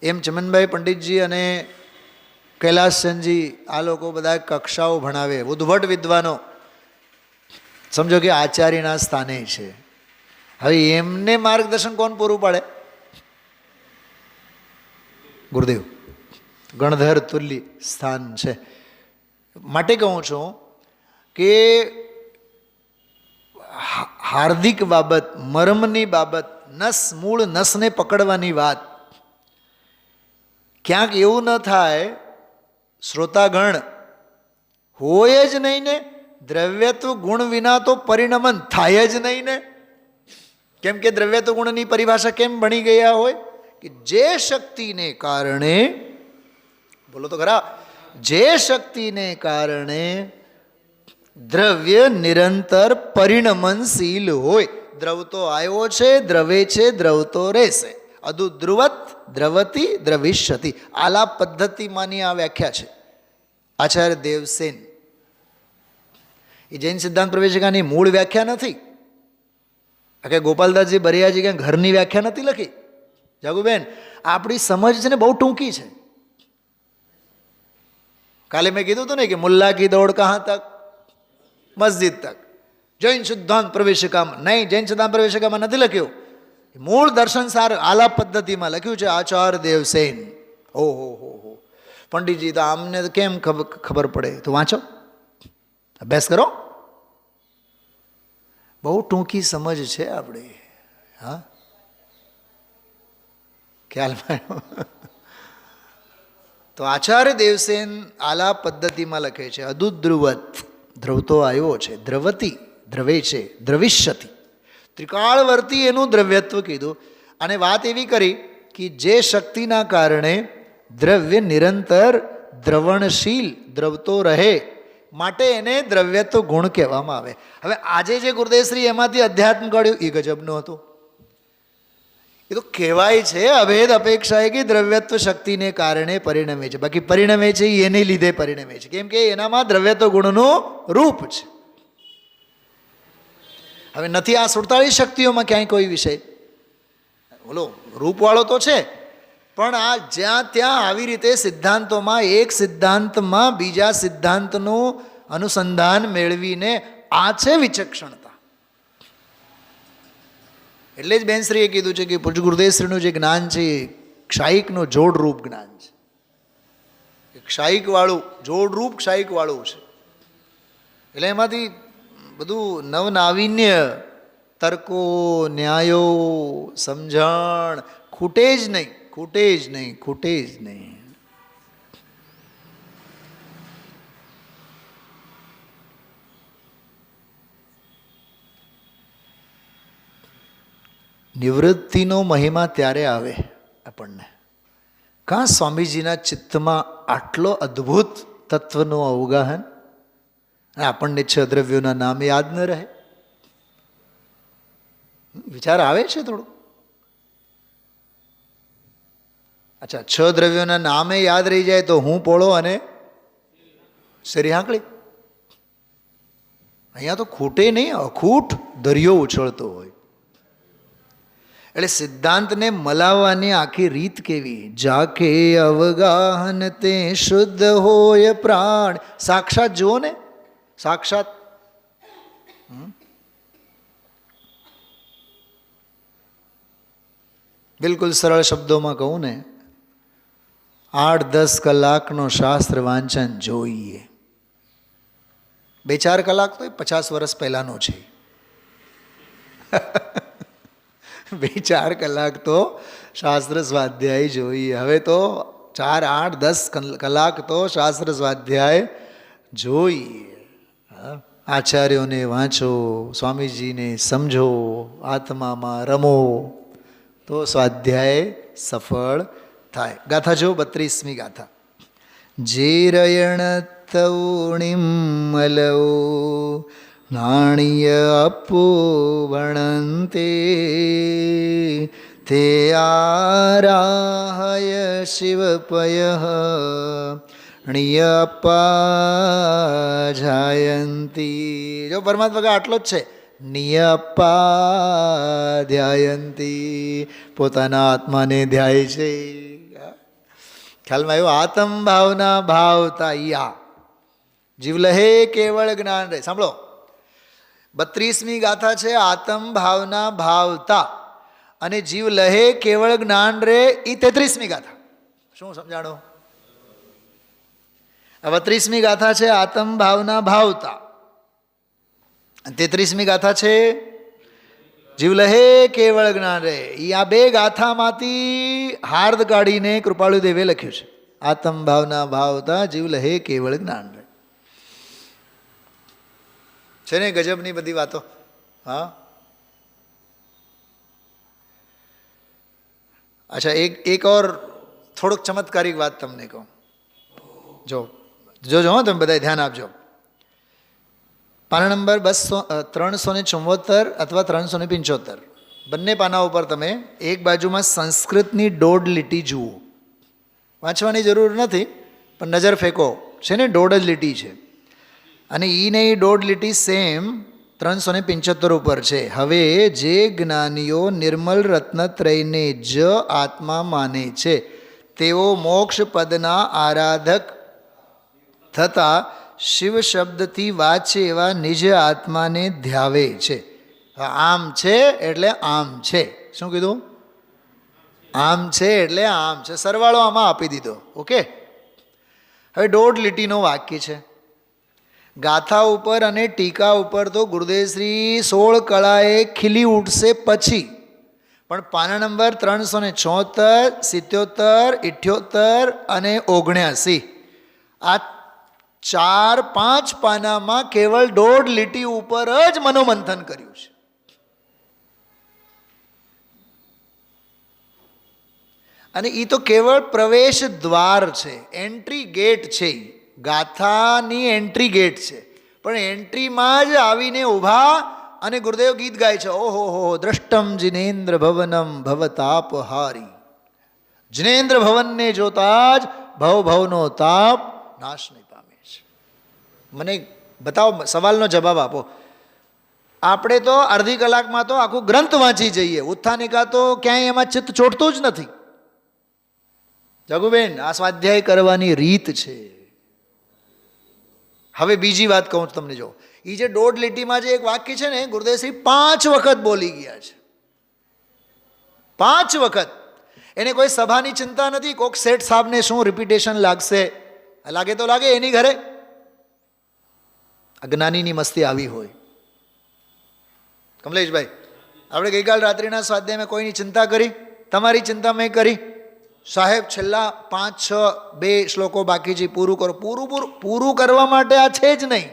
એમ ચમનભાઈ પંડિતજી અને કૈલાસચંદજી આ લોકો બધા કક્ષાઓ ભણાવે, ઉદ્ભટ વિદ્વાનો, સમજો કે આચાર્યના સ્થાને છે. હવે એમને માર્ગદર્શન કોણ પૂરું પાડે? ગુરુદેવ. ગણધર તુલ્ય સ્થાન છે. માટે કહું છું કે હાર્દિક બાબત, મર્મની બાબત, નસ મૂળ નસને પકડવાની વાત, ક્યાંક એવું ન થાય શ્રોતાગણ હોય જ નહીં ને, દ્રવ્યત્વ ગુણ વિના તો પરિણમન થાય જ નહીં ને. કેમ કે દ્રવ્યત્વ ગુણની પરિભાષા કેમ ભણી ગયા હોય કે જે શક્તિને કારણે, બોલો તો ખરા, જે શક્તિને કારણે દ્રવ્ય નિરંતર પરિણમનશીલ હોય. દ્રવતો આવ્યો છે, દ્રવે છે, દ્રવતો રહેશે. અદુ ધ્રુવત, દ્રવતી, દ્રવિષ્યતિ. આલાપ પદ્ધતિમાંની આ વ્યાખ્યા છે આચાર્ય દેવસેન. એ જૈન સિદ્ધાંત પ્રવેશિકાની મૂળ વ્યાખ્યા નથી. કે ગોપાલદાસજી બરિયાજી ક્યાંક ઘરની વ્યાખ્યા નથી લખી. જાગુબેન, આપણી સમજ છે ને બહુ ટૂંકી છે. કાલે મેં કીધું હતું ને કે મુલ્લા કી દોડ કહાં તક? મસ્જિદ તક. જૈન સિદ્ધાંત પ્રવેશિકામાં નહીં, જૈન સિદ્ધાંત પ્રવેશિકામાં નથી લખ્યું. મૂળ દર્શનસાર આલાપ પદ્ધતિમાં લખ્યું છે આચાર્ય દેવસેન. ઓહો હો હો, પંડિતજી તો આમને કેમ ખબર પડે? તો વાંચો, અભ્યાસ કરો. બહુ ટૂંકી સમજ છે આપણે. હા, ખ્યાલમાં તો આચાર્ય દેવસેન આલાપ પદ્ધતિમાં લખે છે અદુદ્રુવત, દ્રવતો આવ્યો છે, દ્રવતી, દ્રવે છે, દ્રવિષ્યતિ. ત્રિકાળવર્તી એનું દ્રવ્યત્વ કીધું. અને વાત એવી કરી કે જે શક્તિના કારણે દ્રવ્ય નિરંતર દ્રવણશીલ, દ્રવતો રહે, માટે એને દ્રવ્યત્વ ગુણ કહેવામાં આવે. હવે આજે જે ગુરુદેવશ્રી એમાંથી અધ્યાત્મ કાઢ્યું એ ગજબનું હતું. એ તો કહેવાય છે અભેદ અપેક્ષા કે દ્રવ્યત્વ શક્તિને કારણે પરિણમે છે. બાકી પરિણમે છે એ એને લીધે પરિણમે છે, કેમ કે એનામાં દ્રવ્યત્વ ગુણનું રૂપ છે. હવે નથી આ 47 શક્તિઓમાં ક્યાંય કોઈ વિષય, બોલો રૂપવાળો તો છે, પણ આ જ્યાં ત્યાં આવી રીતે સિદ્ધાંતોમાં એક સિદ્ધાંતમાં બીજા સિદ્ધાંતનું અનુસંધાન મેળવીને આ છે વિચક્ષણતા. એટલે જ બેનશ્રીએ કીધું છે કે પૂજ્ય ગુરુદેવશ્રીનું જે જ્ઞાન છે એ ક્ષાયિકનું જોડરૂપ જ્ઞાન છે. ક્ષાયિકવાળું, જોડરૂપ ક્ષાયિકવાળું છે. એટલે એમાંથી બધું નવનાવીન્ય તર્કો, ન્યાયો, સમજણ ખૂટે જ નહીં, ખૂટે જ નહીં, ખૂટે જ નહીં. નિવૃત્તિનો મહિમા ત્યારે આવે આપણને, કાં સ્વામીજીના ચિત્તમાં આટલો અદ્ભુત તત્વનું અવગાહન, અને આપણને 6 દ્રવ્યોના નામ યાદ ન રહે. વિચાર આવે છે થોડું. અચ્છા, 6 દ્રવ્યોના નામે યાદ રહી જાય તો હું પોળો અને શેરી હાંકળી. અહીંયા તો ખૂટે નહીં, અખૂટ દરિયો ઉછળતો હોય. એટલે સિદ્ધાંતને મલાવવાની આખી રીત કેવી? જાકે અવગાહન તે શુદ્ધ હોય પ્રાણ. સાક્ષાત જુઓ ને, સાક્ષાત. બિલકુલ સરળ શબ્દોમાં કહું ને, 8-10 કલાકનો શાસ્ત્ર વાંચન જોઈએ. 2-4 કલાક તો 50 વર્ષ પહેલાનો છે. 2-4 કલાક તો શાસ્ત્ર સ્વાધ્યાય જોઈએ. હવે તો 4, 8, 10 કલાક તો શાસ્ત્ર સ્વાધ્યાય જોઈએ. આચાર્યોને વાંચો, સ્વામીજીને સમજો, આત્મામાં રમો, તો સ્વાધ્યાય સફળ થાય. ગાથા જો 32મી ગાથા. જે રયણ તૌણિમ મલૌ નાણ્ય અપો વણંતે તે આરાહય શિવપય નિયપાધ્યાયંતી. જો પરમાત્મા આટલો જ છે, નિયપાધ્યાયંતી, પોતાના આત્માને ધ્યાય છે. ખ્યાલમાં આવ્યો? આત્મ ભાવના ભાવતા યા જીવ લહે કેવળ જ્ઞાન રહે. સાંભળો, 32મી ગાથા છે આત્મ ભાવના ભાવતા, અને જીવ લહે કેવળ જ્ઞાન રે એ 33મી ગાથા. શું સમજાણો? 32મી ગાથા છે આત્મ ભાવના ભાવતા, 33મી ગાથા છે જીવ લહે કેવળ જ્ઞાન રે. એ આ 2 ગાથામાંથી હાર્દ કાઢીને કૃપાળુદેવે લખ્યું છે. આત્મ ભાવના ભાવતા જીવ લહે કેવળ જ્ઞાન રે. છે ને ગજબની બધી વાતો. હા, અચ્છા, એક ઓર થોડોક ચમત્કારિક વાત તમને કહું. જોજો હો, તમે બધા ધ્યાન આપજો. પાના નંબર 374 અથવા 375, બંને પાના ઉપર તમે એક બાજુમાં સંસ્કૃતની 1.5 લીટી જુઓ. વાંચવાની જરૂર નથી, પણ નજર ફેંકો, છે ને 1.5 લીટી છે. અને ઈને 1.5 લીટી સેમ 375 ઉપર છે. હવે જે જ્ઞાનીઓ નિર્મલ રત્નત્રયને જ આત્મા માને છે તેઓ મોક્ષ પદના આરાધક થતાં શિવ શબ્દથી વાચે એવા નિજ આત્માને ધ્યાવે છે. આમ છે એટલે આમ છે. શું કીધું? આમ છે એટલે આમ છે. સરવાળો આમાં આપી દીધો. ઓકે, હવે 1.5 લીટીનો વાક્ય છે. ગાથા ઉપર અને ટીકા ઉપર તો ગુરુદેવશ્રી 16 કળાએ ખીલી ઉઠશે પછી, પણ પાના નંબર 376, 77, 78 અને 79 આ 4-5 પાનામાં કેવળ 1.5 લીટી ઉપર જ મનોમંથન કર્યું છે. અને એ તો કેવળ પ્રવેશ દ્વાર છે, એન્ટ્રી ગેટ છે. ગાથાની એન્ટ્રી ગેટ છે, પણ એન્ટ્રીમાં જ આવીને ઊભા અને ગુરુદેવ ગીત ગાય છે. ઓહો હો દ્રષ્ટમ જિનેન્દ્ર ભવનમ ભવતાપહારી. જિનેન્દ્ર ભવનને જોતા જ ભવનો તાપ નાશ નહીં પામે છે. મને બતાવો, સવાલનો જવાબ આપો. આપણે તો અડધી કલાકમાં તો આખું ગ્રંથ વાંચી જઈએ. ઉત્થાનિકા તો ક્યાંય એમાં ચિત્ત ચોટતું જ નથી. જગુબેન, આ સ્વાધ્યાય કરવાની રીત છે. હવે બીજી વાત કહું તમને, જો એ જે 1.5 લીટીમાં જે એક વાક્ય છે ને, ગુરુદેવશ્રી 5 વખત બોલી ગયા છે. 5 વખત. એને કોઈ સભાની ચિંતા નથી, કોઈક શેઠ સાહેબને શું રિપીટેશન લાગશે, લાગે તો લાગે, એની ઘરે અજ્ઞાનીની મસ્તી આવી હોય. કમલેશભાઈ, આપણે ગઈકાલ રાત્રિના સ્વાધ્યાયમાં કોઈની ચિંતા કરી? તમારી ચિંતા મેં કરી. સાહેબ, છેલ્લા 5-6 શ્લોકો બાકી છે, પૂરું કરો. પૂરું કરવા માટે આ છે જ નહીં,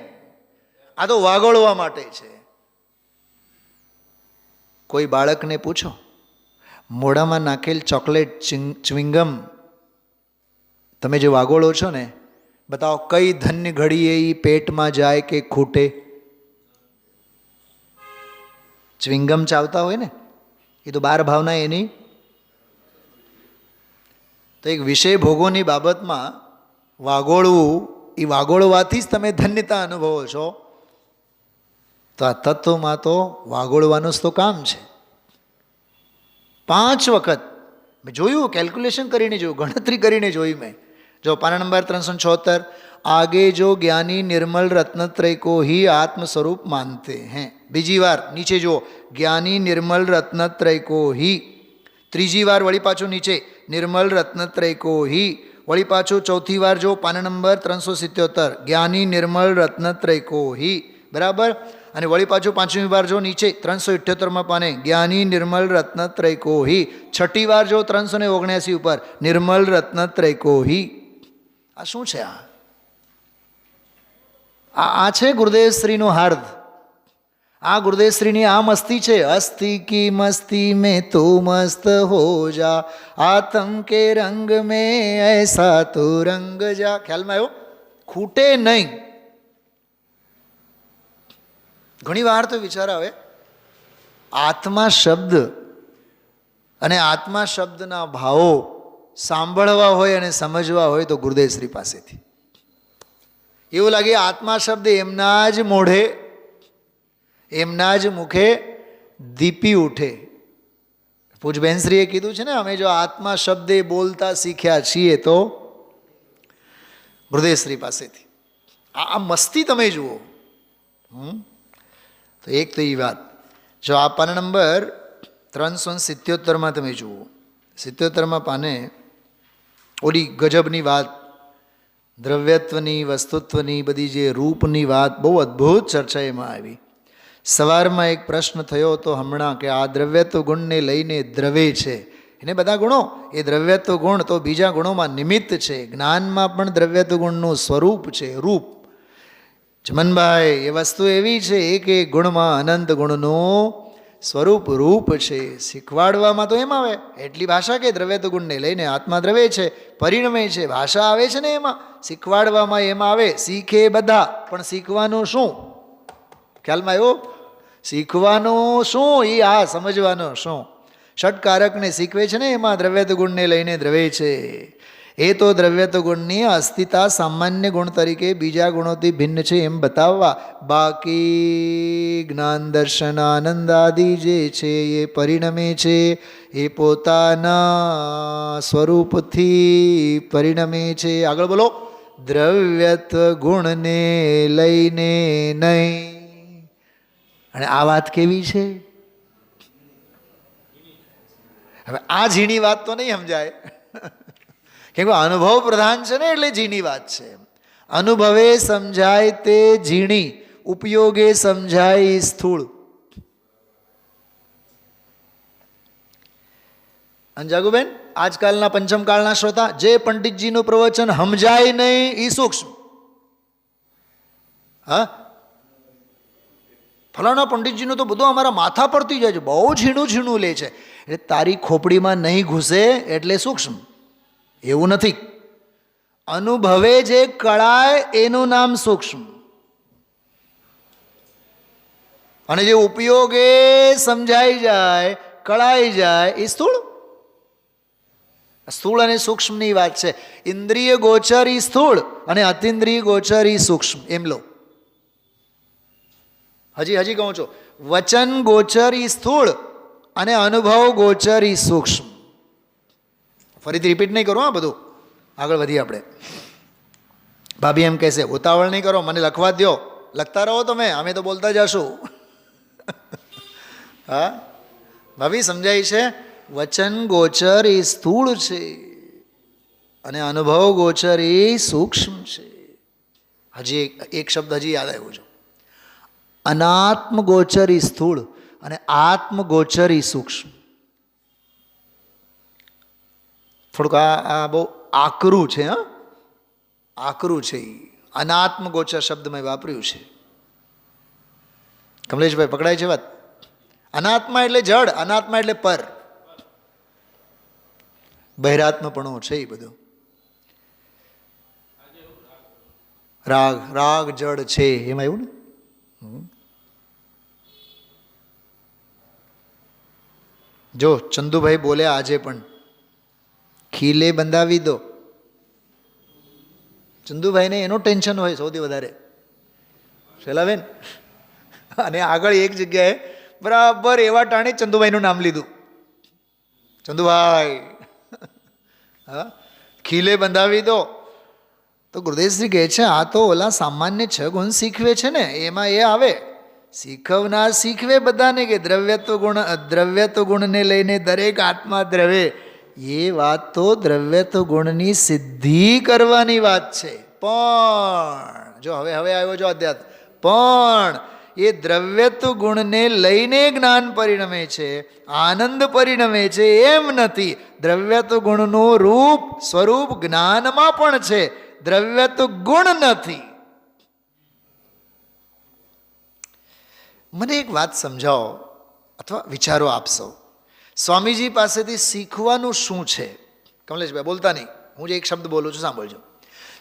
આ તો વાગોળવા માટે છે. કોઈ બાળકને પૂછો, મોઢામાં નાખેલ ચોકલેટ ચ્વિંગમ તમે જે વાગોળો છો ને, બતાવો કઈ ધન્ય ઘડીએ એ પેટમાં જાય કે ખૂટે? ચ્વિંગમ ચાવતા હોય ને, એ તો 12 ભાવના એની. તો એક વિષય ભોગોની બાબતમાં વાગોળવું, એ વાગોળવાથી જ તમે ધન્યતા અનુભવો છો. તો આ તત્વમાં તો વાગોળવાનું જ તો કામ છે. 5 વખત મેં જોયું, કેલ્ક્યુલેશન કરીને જોયું, ગણતરી કરીને જોઈ મેં. જો પાના નંબર 376, આગે જો જ્ઞાની નિર્મલ રત્નત્રય કો ही आत्म स्वरूप मानते हैं. બીજી વાર નીચે જો, જ્ઞાની નિર્મલ રત્નત્રય કો ही. ત્રીજી વાર વળી પાછું નીચે, નિર્મલ રત્નત્રય કો ही. વળી પાછું ચોથી વાર જો, પાના નંબર 377, જ્ઞાની નિર્મલ રત્નત્રય કો ही. બરાબર. અને વળી પાછું 5મી વાર જો નીચે 378માં પાને, જ્ઞાની નિર્મલ રત્નત્રય કો ही. 6ઠી વાર જો 379 ઉપર, નિર્મલ રત્નત્રય કો ही. આ શું છે? આ છે ગુરુદેવશ્રીનું હાર્દ. આ ગુરુદેવશ્રીની આ મસ્તી છે. અસ્તિ કી મસ્તી મેં તું મસ્ત હો જા, આતમ કે રંગ મેં ऐसा તો રંગ જા. ખ્યાલમાં આવ્યો? ખૂટે નહીં. ઘણી વાર તો વિચાર આવે, આત્મા શબ્દ અને આત્મા શબ્દના ભાવો સાંભળવા હોય અને સમજવા હોય તો ગુરુદેવશ્રી પાસેથી. એવું લાગે આત્મા શબ્દ એમના જ મોઢે, એમના જ મુખે દીપી ઉઠે. પૂજબેનશ્રીએ કીધું છે ને, અમે જો આત્મા શબ્દે બોલતા શીખ્યા છીએ તો ગુરુદેવશ્રી પાસેથી. આ મસ્તી તમે જુઓ. તો એક તો એ વાત. જો આ પાના નંબર 377માં તમે જુઓ, 77માં પાને ઓલી ગજબની વાત, દ્રવ્યત્વની, વસ્તુત્વની, બધી જે રૂપની વાત બહુ અદ્ભુત ચર્ચા એમાં આવી. સવારમાં એક પ્રશ્ન થયો હતો હમણાં કે આ દ્રવ્યત્વ ગુણને લઈને દ્રવે છે, એને બધા ગુણો, એ દ્રવ્યત્વ ગુણ તો બીજા ગુણોમાં નિમિત્ત છે. જ્ઞાનમાં પણ દ્રવ્યત્વ ગુણનું સ્વરૂપ છે, રૂપ. જમનભાઈ, એ વસ્તુ એવી છે કે ગુણમાં અનંત ગુણનું સ્વરૂપ રૂપ છે. શીખવાડવામાં તો એમ આવે, એટલી ભાષા કે દ્રવ્યત્વ ગુણને લઈને આત્મા દ્રવે છે, પરિણમે છે, ભાષા આવે છે ને એમાં. શીખવાડવામાં એમ આવે, શીખે બધા, પણ શીખવાનું શું? ખ્યાલમાં આવ્યો? શીખવાનું શું? એ આ સમજવાનું શું? ષટકારકને શીખવે છે ને એમાં દ્રવ્યત્વ ગુણને લઈને દ્રવે છે. એ તો દ્રવ્યત્વ ગુણની અસ્થિતા સામાન્ય ગુણ તરીકે બીજા ગુણોથી ભિન્ન છે એમ બતાવવા. બાકી જ્ઞાન દર્શન આનંદ આદિ જે છે એ પરિણમે છે, એ પોતાના સ્વરૂપથી પરિણમે છે. આગળ બોલો. દ્રવ્યત્વ ગુણને લઈને નહીં. અને આ વાત કેવી છે? હવે આ ઝીણી વાત તો નહીં સમજાય, કેમ કે અનુભવ પ્રધાન છે ને, એટલે ઝીણી વાત છે. અનુભવે સમજાય તે ઝીણી, ઉપયોગે સમજાય સ્થૂળ. અંજાગુબેન, આજકાલના પંચમકાળના શ્રોતા, જે પંડિતજીનું પ્રવચન સમજાય નહીં એ સૂક્ષ્મ. હા, ફલાણા પંડિતજીનું તો બધું અમારા માથા પરથી જાય છે, બહુ ઝીણું ઝીણું લે છે. એટલે તારી ખોપડીમાં નહીં ઘૂસે એટલે સૂક્ષ્મ, એવું નથી. અનુભવે જે કળાય એનું નામ સૂક્ષ્મ, અને જે ઉપયોગે સમજાઈ જાય, કળાઈ જાય એ સ્થૂળ. સ્થૂળ અને સૂક્ષ્મની વાત છે. ઇન્દ્રિય ગોચર ઈ સ્થૂળ અને અતિન્દ્રિય ગોચર ઈ સૂક્ષ્મ, એમ લો. હજી કહું છું, વચન ગોચર ઈ સ્થૂળ અને અનુભવ ગોચર ઈ સૂક્ષ્મ. ફરીથી રિપીટ નહીં કરો, હા બધું આગળ વધીએ આપણે. ભાભી એમ કહેશે, ઉતાવળ નહીં કરો, મને લખવા દો, લખતા રહો તમે, અમે તો બોલતા જશું. હા ભાભી સમજાય છે? વચન ગોચર એ સ્થૂળ છે અને અનુભવ ગોચર એ સૂક્ષ્મ છે. હજી એક શબ્દ હજી યાદ આવ્યો છે. અનાત્મ ગોચર ઈ સ્થૂળ અને આત્મ ગોચર ઈ સૂક્ષ્મ. થોડુંક આ બહુ આકરું છે. હા, આકરું છે. અનાત્મ ગોચર શબ્દ મેં વાપર્યું છે. કમલેશભાઈ પકડાય છે વાત? અનાત્મા એટલે જડ, અનાત્મા એટલે પર. બહિરાત્મપણું છે એ બધું. રાગ, રાગ જડ છે એમાં એવું ને. જો ચંદુભાઈ બોલ્યા આજે પણ, ખીલે બંધાવી દો. ચંદુભાઈને એનું ટેન્શન હોય સૌથી વધારે, શેલાબેન. અને આગળ એક જગ્યાએ બરાબર એવા ટાણે ચંદુભાઈનું નામ લીધું. ચંદુભાઈ, હા, ખીલે બંધાવી દો. તો ગુરુદેવશ્રી કહે છે, આ તો ઓલા સામાન્ય 6 ગુણ શીખવે છે ને, એમાં એ આવે. શીખવનાર શીખવે બધાને કે દ્રવ્યત્વ ગુણને લઈને દરેક આત્મા દ્રવે. એ વાત તો દ્રવ્યત્વ ગુણની સિદ્ધિ કરવાની વાત છે. પણ જો હવે આવ્યો જો અધ્યાત્મ, પણ એ દ્રવ્યત્વ ગુણને લઈને જ્ઞાન પરિણમે છે, આનંદ પરિણમે છે એમ નથી. દ્રવ્યત્વ ગુણનું રૂપ સ્વરૂપ જ્ઞાનમાં પણ છે, દ્રવ્યત્વ ગુણ નથી. મને એક વાત સમજાવો અથવા વિચારો આપશો, સ્વામીજી પાસેથી શીખવાનું શું છે? કમલેશભાઈ બોલતા નહીં, હું જે એક શબ્દ બોલું છું સાંભળજો.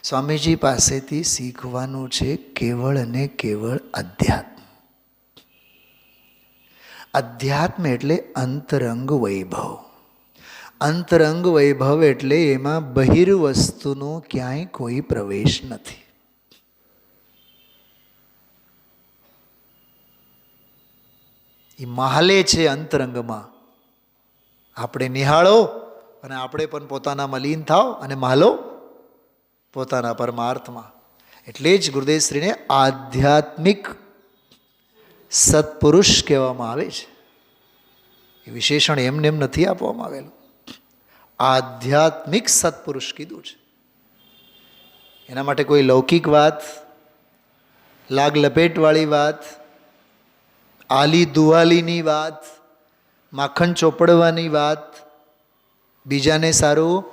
સ્વામીજી પાસેથી શીખવાનું છે કેવળ અને કેવળ અધ્યાત્મ. અધ્યાત્મ એટલે અંતરંગ વૈભવ. અંતરંગ વૈભવ એટલે એમાં બહિર્વસ્તુનો ક્યાંય કોઈ પ્રવેશ નથી. એ મહાલે છે અંતરંગમાં. આપણે નિહાળો અને આપણે પણ પોતાનામાં લીન થાવ અને મહાલો પોતાના પરમાર્થમાં. એટલે જ ગુરુદેવશ્રીને આધ્યાત્મિક સત્પુરુષ કહેવામાં આવે છે. એ વિશેષણ એમને એમ નથી આપવામાં આવેલું, આધ્યાત્મિક સત્પુરુષ કીધું છે. એના માટે કોઈ લૌકિક વાત, લાગ લપેટવાળી વાત, આલી દુવાલીની વાત, માખણ ચોપડવાની વાત, બીજાને સારું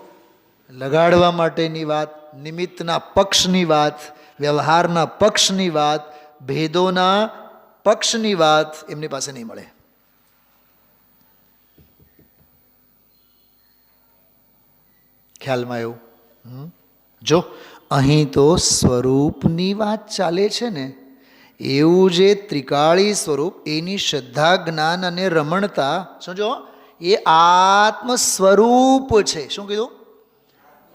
લગાડવા માટેની વાત, નિમિત્તના પક્ષની વાત, વ્યવહારના પક્ષની વાત, ભેદોના પક્ષની વાત એમની પાસે નહીં મળે. ખ્યાલમાં એવું? જો અહીં તો સ્વરૂપની વાત ચાલે છે ને, એવું જે ત્રિકાળી સ્વરૂપ, એની શ્રદ્ધા, જ્ઞાન અને રમણતા, સમજો, એ આત્મ સ્વરૂપ છે. શું કીધું?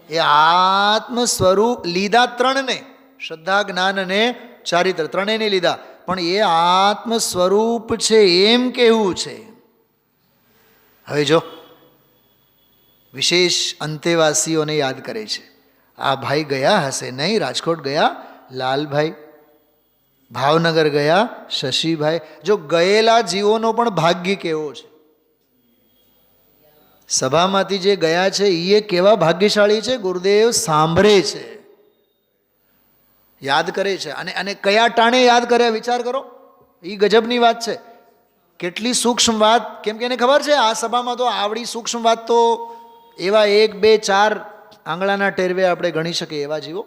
એ આત્મ સ્વરૂપ લીધા ત્રણને, શ્રદ્ધા, જ્ઞાન અને ચારિત્ર, ત્રણેયને લીધા, પણ એ આત્મ સ્વરૂપ છે એમ કેવું છે. હવે જો વિશેષ અંતેવાસીઓને યાદ કરે છે. આ ભાઈ ગયા હશે નહીં, રાજકોટ ગયા લાલભાઈ, ભાવનગર ગયા શશીભાઈ. જો ગયેલા જીવોનો પણ ભાગ્ય કેવો છે. સભામાંથી જે ગયા છે એ કેવા ભાગ્યશાળી છે. ગુરુદેવ સાંભળે છે, યાદ કરે છે. અને કયા ટાણે યાદ કર્યા વિચાર કરો, એ ગજબની વાત છે. કેટલી સૂક્ષ્મ વાત. કેમ કે એને ખબર છે આ સભામાં તો આવડી સૂક્ષ્મ વાત તો એવા 1, 2, 4 આંગળાના ટેરવે આપણે ગણી શકીએ એવા જીવો.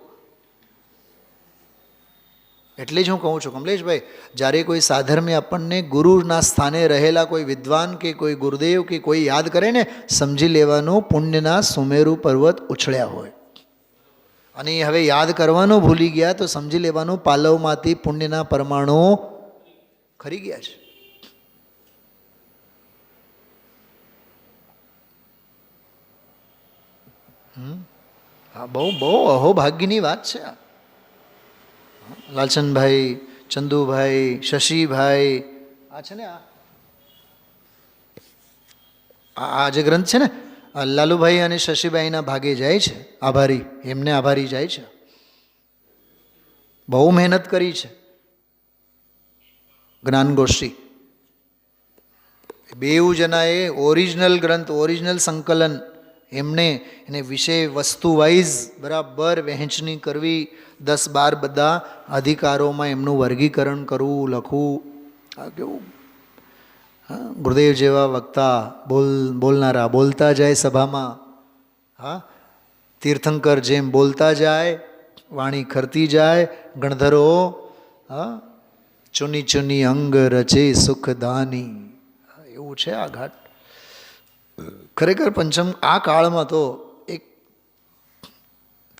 એટલે જ હું કહું છું કમલેશભાઈ, જ્યારે કોઈ સાધર્મ્ય આપણને ગુરુના સ્થાને રહેલા કોઈ વિદ્વાન કે કોઈ ગુરુદેવ કે કોઈ યાદ કરે ને, સમજી લેવાનું પુણ્યના સુમેરુ પર્વત ઉછળ્યા હોય. અને હવે યાદ કરવાનું ભૂલી ગયા તો સમજી લેવાનું પાલવમાંથી પુણ્યના પરમાણુ ખરી ગયા છે. હા, બહુ બહુ અહોભાગ્યની વાત છે આ. લાલચંદભાઈ, ચંદુભાઈ, શશીભાઈ, આ છે ને આ જે ગ્રંથ છે ને, લાલુભાઈ અને શશીભાઈના ભાગે જાય છે. આભારી, એમને આભારી જાય છે. બહુ મહેનત કરી છે. જ્ઞાનગોષ્ઠી બેઉ જણાએ ઓરિજિનલ ગ્રંથ, ઓરિજિનલ સંકલન, એમને એને વિષય વસ્તુ વાઇઝ બરાબર વહેંચણી કરવી, 10-12 બધા અધિકારોમાં એમનું વર્ગીકરણ કરવું, લખવું. આ કેવું ગુરુદેવ જેવા વક્તા, બોલનારા બોલતા જાય સભામાં. હા, તીર્થંકર જેમ બોલતા જાય, વાણી ખરતી જાય. ગણધરો હા, ચુની ચુની અંગ રચે સુખદાની. એવું છે આ ઘાટ. ખરેખર પંચમ આ કાળમાં તો એક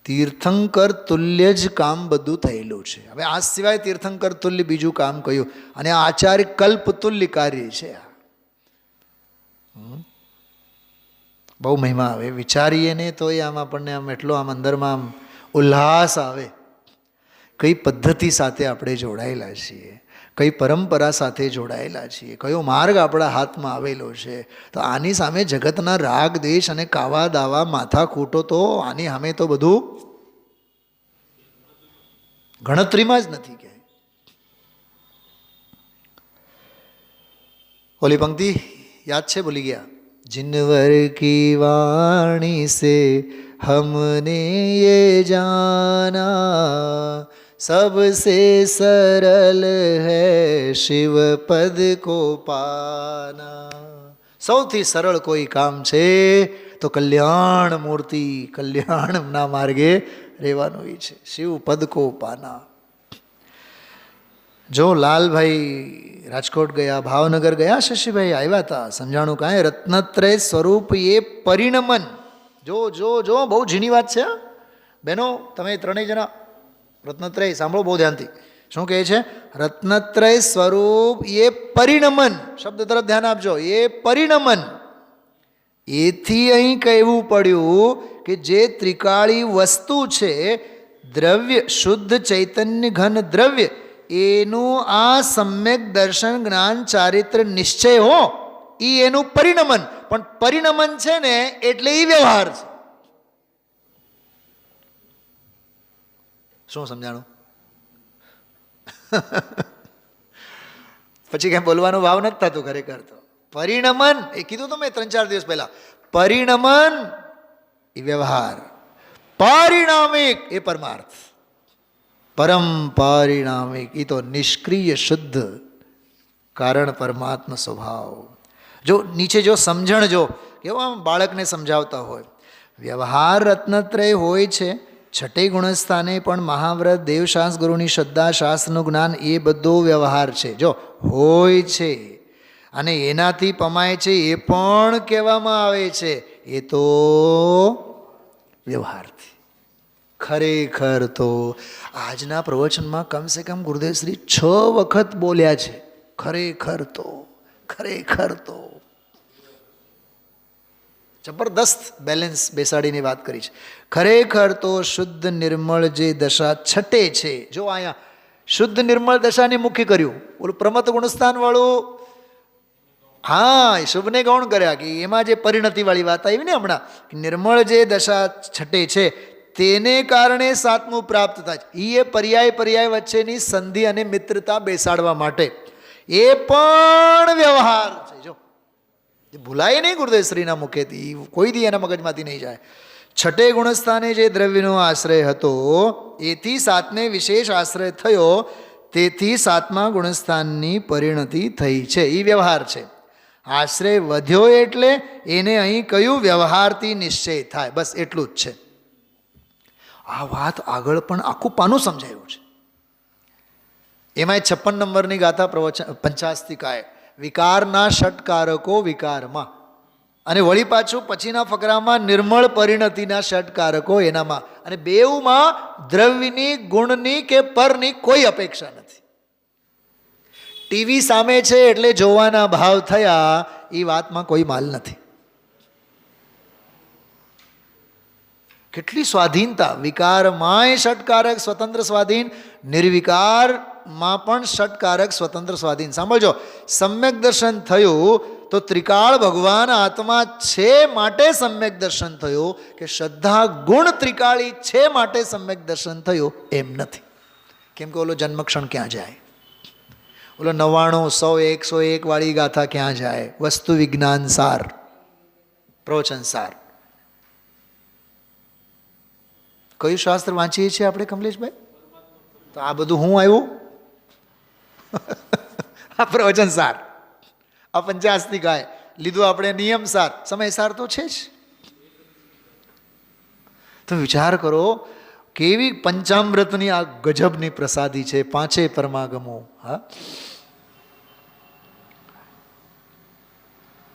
તીર્થંકર તુલ્ય જ કામ બધું થયેલું છે. હવે આ સિવાય તીર્થંકર તુલ્ય બીજું કામ કયું? અને આચાર્ય કલ્પ તુલ્ય કાર્ય છે. બહુ મહિમા આવે, વિચારીએ ને તો એ આમ આપણને આમ એટલો આમ અંદરમાં આમ ઉલ્લાસ આવે. કઈ પદ્ધતિ સાથે આપણે જોડાયેલા છીએ, કઈ પરંપરા સાથે જોડાયેલા છીએ, કયો માર્ગ આપણા હાથમાં આવેલો છે. તો આની સામે જગતના રાગ દેશ અને કાવા દાવા માથા ખૂટો તો આની સામે તો બધું ગણતરીમાં જ નથી. કે ઓલી પંક્તિ યાદ છે? ભૂલી ગયા. जिनवर की वाणी से हमने ये जाना, सबसे सरल है शिव पद को पाना. સૌથી સરળ કોઈ કામ છે તો કલ્યાણ મૂર્તિ, કલ્યાણના માર્ગે રહેવાનું એ છે. શિવ પદ કો પાના. જો લાલભાઈ રાજકોટ ગયા, ભાવનગર ગયા, શશીભાઈ આવ્યા હતા, સમજાણું કાંઈ રત્નત્રય સ્વરૂપ એ પરિણમન. જો જો જો બહુ ઝીણી વાત છે બહેનો, તમે ત્રણેય જણા રત્નત્રય સાંભળો બહુ ધ્યાનથી. શું કહે છે? રત્નત્રય સ્વરૂપ એ પરિણમન. શબ્દ તરફ ધ્યાન આપજો. એ પરિણમન. એથી અહીં કહેવું પડ્યું કે જે ત્રિકાળી વસ્તુ છે, દ્રવ્ય, શુદ્ધ ચૈતન્ય ઘન દ્રવ્ય, એનું આ સમ્યક દર્શન જ્ઞાન ચારિત્ર નિશ્ચય હો, એ એનું પરિણમન. પણ પરિણમન છે ને એટલે એ વ્યવહાર છે. શું સમજાણું? પછી કઈ બોલવાનો ભાવ નથી થતું ખરેખર. તો પરિણમન એ કીધું તો મેં 3-4 દિવસ પહેલા. પરિણમન એ વ્યવહાર, પારિણામિક એ પરમાર્થ. પરમ પારિણામિક એ તો નિષ્ક્રિય શુદ્ધ કારણ પરમાત્મા સ્વભાવ. જો નીચે જો સમજણ, જો કેવું આમ બાળકને સમજાવતા હોય, વ્યવહાર રત્નત્રય હોય છે. છઠ્ઠે ગુણસ્થાને પણ મહાવ્રત, દેવશાસ્ત્ર, ગુરુની શ્રદ્ધા, શાસ્ત્રનું જ્ઞાન, એ બધો વ્યવહાર છે. જો હોય છે અને એનાથી પમાય છે એ પણ કહેવામાં આવે છે. એ તો વ્યવહારથી. ખરેખર તો આજના પ્રવચનમાં કમસે કમ ગુરુદેવશ્રી 6 વખત બોલ્યા છે ખરેખર તો. ખરેખર તો જબરદસ્ત બેલેન્સ બેસાડીને વાત કરી છે. ખરેખર તો શુદ્ધ નિર્મળ જે દશા છટે છે. જો અહીંયા શુદ્ધ નિર્મળ દશાને મુખ્ય કર્યું. ઓલું પ્રમત ગુણસ્થાન વાળું, હા, શુભને ગૌણ કર્યા કે એમાં જે પરિણતિવાળી વાત આવી ને હમણાં, નિર્મળ જે દશા છટે છે તેને કારણે સાતમું પ્રાપ્ત થાય છે. એ પર્યાય વચ્ચેની સંધિ અને મિત્રતા બેસાડવા માટે એ પણ વ્યવહાર છે. જો ભૂલાય નહીં ગુરુદેવશ્રીના મુખેથી, કોઈ દી એના મગજમાંથી નહીં જાય. છઠ્ઠે ગુણસ્થાને જે દ્રવ્યનો આશ્રય હતો એથી સાતને વિશેષ આશ્રય થયો, તેથી સાતમા ગુણસ્થાનની પરિણતિ થઈ છે. એ વ્યવહાર છે. આશ્રય વધ્યો એટલે એને અહીં કયું વ્યવહારથી નિશ્ચય થાય, બસ એટલું જ છે. આ વાત આગળ પણ આખું પાનું સમજાયું છે. એમાં 56 નંબરની ગાથા પ્રવચન પંચાસ્તિકાય વિકારના ષટકારકો વિકારમાં, અને વળી પાછું પછીના ફકરામાં નિર્મળ પરિણતિના ષટકારકો એનામાં, અને બેઉમાં દ્રવ્યની ગુણની કે પરની કોઈ અપેક્ષા નથી. ટીવી સામે છે એટલે જોવાના ભાવ થયા, એ વાતમાં કોઈ માલ નથી. કેટલી સ્વાધીનતા! વિકારમાંય ષટકારક સ્વતંત્ર સ્વાધીન, નિર્વિકારમાં પણ ષટકારક સ્વતંત્ર સ્વાધીન. સાંભળજો, સમ્યક દર્શન થયું તો ત્રિકાળ ભગવાન આત્મા છે માટે સમ્યક દર્શન થયું, કે શ્રદ્ધા ગુણ ત્રિકાળી છે માટે સમ્યક દર્શન થયું એમ નથી. કેમ કે ઓલો જન્મક્ષણ ક્યાં જાય? ઓલો 99, 100, 101 વાળી ગાથા ક્યાં જાય? વસ્તુ વિજ્ઞાન સાર, પ્રવચન સાર. કયું શાસ્ત્ર વાંચીએ છીએ આપણે કમલેશભાઈ? તો આ બધું હું આવ્યું? આ પ્રવચન સાર, આ પંચાસ્તિકાય લીધું આપણે, નિયમ સાર, સમય સાર તો છે જ. તો વિચાર કરો કેવી પંચામૃતની આ ગજબની પ્રસાદી છે, 5 પરમાગમો. હા,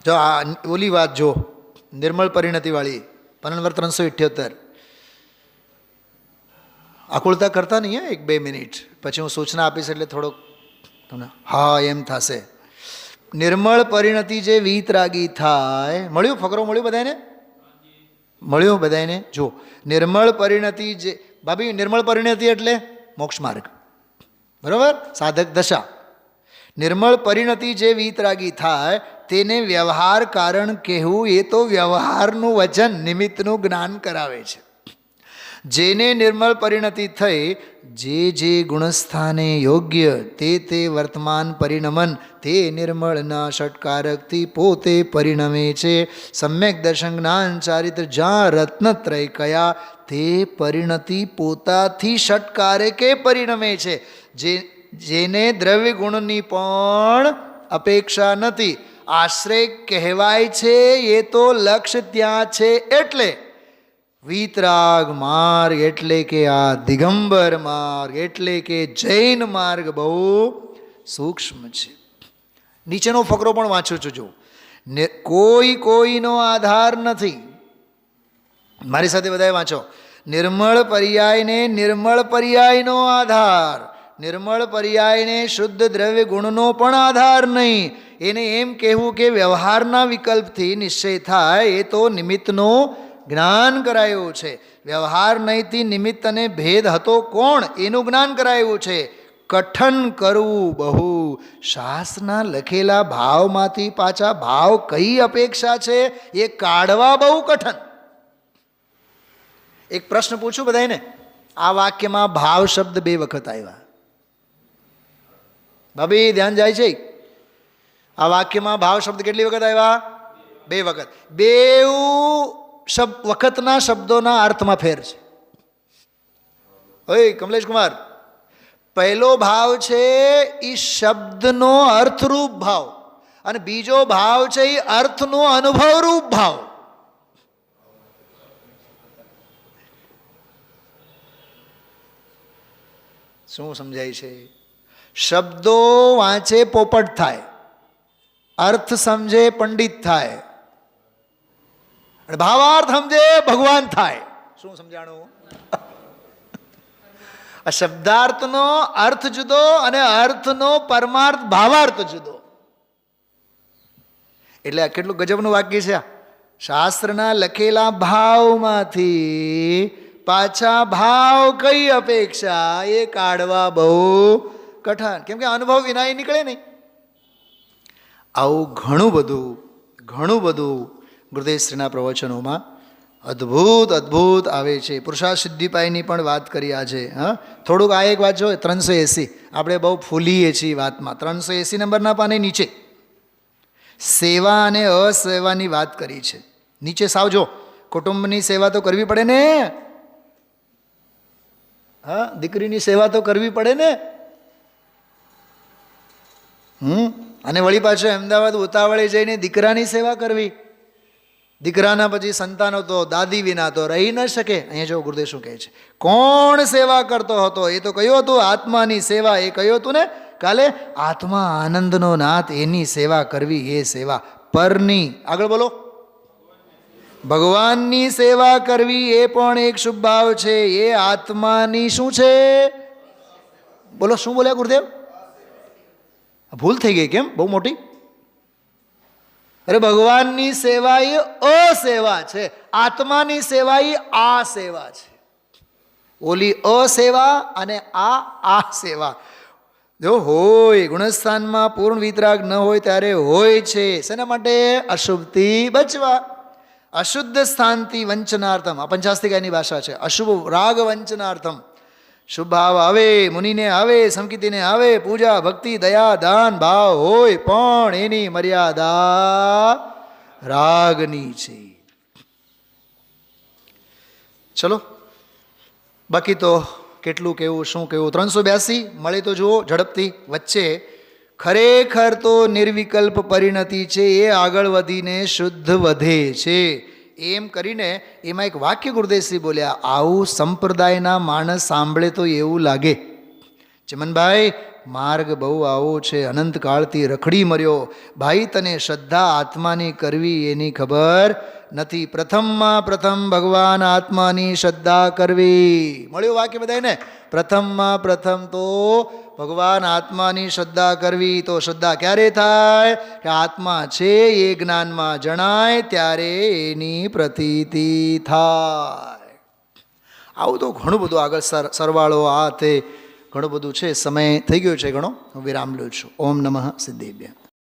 જો આ ઓલી વાત જો, નિર્મળ પરિણતિ વાળી 378. આકુળતા કરતા નહીં, 1-2 મિનિટ પછી હું સૂચના આપીશ એટલે થોડોક તમને હા એમ થશે. નિર્મળ પરિણતિ જે વીતરાગી થાય, મળ્યું ફકરો? મળ્યું બધાને? મળ્યું બધાને? જો નિર્મળ પરિણતિ જે, ભાભી નિર્મળ પરિણતિ એટલે મોક્ષ માર્ગ, બરાબર, સાધક દશા. નિર્મળ પરિણતિ જે વીતરાગી થાય તેને વ્યવહાર કારણ કહેવું, એ તો વ્યવહારનું વચન, નિમિત્તનું જ્ઞાન કરાવે છે. જેને નિર્મળ પરિણતિ થઈ, જે ગુણસ્થાને યોગ્ય તે વર્તમાન પરિણમન, તે નિર્મળના ષટકારકથી પોતે પરિણમે છે. સમ્યક દર્શન જ્ઞાન ચારિત્ર જ્યાં રત્નત્રય કયા, તે પરિણતિ પોતાથી ષટકારકે પરિણમે છે. જેને દ્રવ્ય ગુણની પણ અપેક્ષા નથી, આશ્રય કહેવાય છે, એ તો લક્ષ્ય ત્યાં છે. એટલે વીતરાગ માર્ગ એટલે કે આ દિગંબર માર્ગ એટલે કે જૈન માર્ગ બહુ સૂક્ષ્મ છે. નીચેનો ફકરો પણ વાંચું છું. જો કોઈનો આધાર નથી. મારી સાથે બધાએ વાંચો. નિર્મળ પર્યાયને નિર્મળ પર્યાયનો આધાર, નિર્મળ પર્યાયને શુદ્ધ દ્રવ્ય ગુણનો પણ આધાર નહીં. એને એમ કહેવું કે વ્યવહારના વિકલ્પથી નિશ્ચય થાય, એ તો નિમિત્તનો જ્ઞાન કરાયું છે. વ્યવહાર નહીંથી નિમિત્ત અને ભેદ હતો કોણ, એનું જ્ઞાન કરાયું છે. કઠન કરવું બહુ, શાસ્ત્રના લખેલા ભાવમાંથી પાછા ભાવ કઈ અપેક્ષા છે એ કાઢવા બહુ કઠન. એક પ્રશ્ન પૂછું બધાને, આ વાક્યમાં ભાવ શબ્દ 2 વખત આવ્યા. ભાભી ધ્યાન જાય છે? આ વાક્યમાં ભાવ શબ્દ કેટલી વખત આવ્યા? 2 વખત. 2 વખતના શબ્દોના અર્થમાં ફેર છે. ઓય કમલેશ કુમાર, પહેલો ભાવ છે એ શબ્દનો અર્થરૂપ ભાવ, અને બીજો ભાવ છે એ અર્થનો અનુભવરૂપ ભાવ. શું સમજાય છે? શબ્દો વાંચે પોપટ થાય, અર્થ સમજે પંડિત થાય, ભાવાર્થ સમજે ભગવાન થાય. શું સમજાણું? આ શબ્દાર્થનો અર્થ જુદો અને અર્થનો પરમાર્થ ભાવાર્થ જુદો. એટલે આ કેટલું ગજબનું વાક્ય છે. શાસ્ત્રના લખેલા ભાવમાંથી પાછા ભાવ કઈ અપેક્ષા, એ કાઢવા બહુ કઠણ. કેમ કે અનુભવ વિના એ નીકળે નહીં. આવું ઘણું બધું ગુરુદેવશ્રીના પ્રવચનોમાં અદ્ભુત આવે છે. પુરુષાર્થ સિદ્ધિપાઈની પણ વાત કરી આજે. હા, થોડુંક આ એક વાત જો, 380 આપણે બહુ ફૂલીએ છીએ વાતમાં. 380 નંબરના પાને નીચે સેવા અને અસેવાની વાત કરી છે. નીચે સાવજો, કુટુંબની સેવા તો કરવી પડે ને. હા, દીકરીની સેવા તો કરવી પડે ને. અને વળી પાછો અમદાવાદ ઉતાવળે જઈને દીકરાની સેવા કરવી. દીકરાના પછી સંતાનો તો દાદી વિના તો રહી ન શકે. અહીંયા જો ગુરુદેવ શું કહે છે, કોણ સેવા કરતો હતો? એ તો કહ્યું હતું આત્માની સેવા. એ કહ્યું હતું ને કાલે, આત્મા આનંદનો નાથ, એની સેવા કરવી એ સેવા. પરની, આગળ બોલો, ભગવાનની સેવા કરવી એ પણ એક શુભ ભાવ છે. એ આત્માની શું છે? બોલો, શું બોલ્યા ગુરુદેવ? ભૂલ થઈ ગઈ કેમ બહુ મોટી? અરે ભગવાનની સેવા એ અસેવા છે, આત્માની સેવા એ આ સેવા છે. ઓલી અસેવા અને આ સેવા. જો હોય ગુણસ્થાનમાં પૂર્ણ વિતરાગ ન હોય ત્યારે હોય છે. શેના માટે? અશુભથી બચવા. અશુદ્ધ સ્થાનથી વંચનાર્થમ, આ પંચાસ્તિકાની ભાષા છે. અશુભ રાગ વંચનાર્થમ. શુભ ભાવ આવે, મુનિને આવે, સંકિતિને આવે, પૂજા ભક્તિ દયા દાન ભાવ હોય, પણ એની મર્યાદા રાગની છે. ચલો, બાકી તો કેટલું કેવું, શું કેવું. 382 મળે તો જુઓ ઝડપથી. વચ્ચે ખરેખર તો નિર્વિકલ્પ પરિણતિ છે, એ આગળ વધીને શુદ્ધ વધે છે. એમ કરીને એમાં એક વાક્ય ગુરુદેવશ્રી બોલ્યા, આવું સંપ્રદાયના માણસ સાંભળે તો એવું લાગે, ચમનભાઈ માર્ગ બહુ આવો છે, અનંતકાળથી રખડી મર્યો. ભાઈ તને શ્રદ્ધા આત્માની કરવી એની ખબર નથી. પ્રથમમાં પ્રથમ ભગવાન આત્માની શ્રદ્ધા કરવી. મળ્યું વાક્ય બધાને? પ્રથમમાં પ્રથમ તો ભગવાન આત્માની શ્રદ્ધા કરવી. તો શ્રદ્ધા ક્યારે થાય? કે આત્મા છે એ જ્ઞાનમાં જણાય ત્યારે એની પ્રતીતિ થાય. આવું તો ઘણું બધું આગળ સરવાળો આ તે ઘણું બધું છે. સમય થઈ ગયો છે ઘણો. હું વિરામ લઉં છું. ઓમ નમઃ સિદ્ધેભ્ય.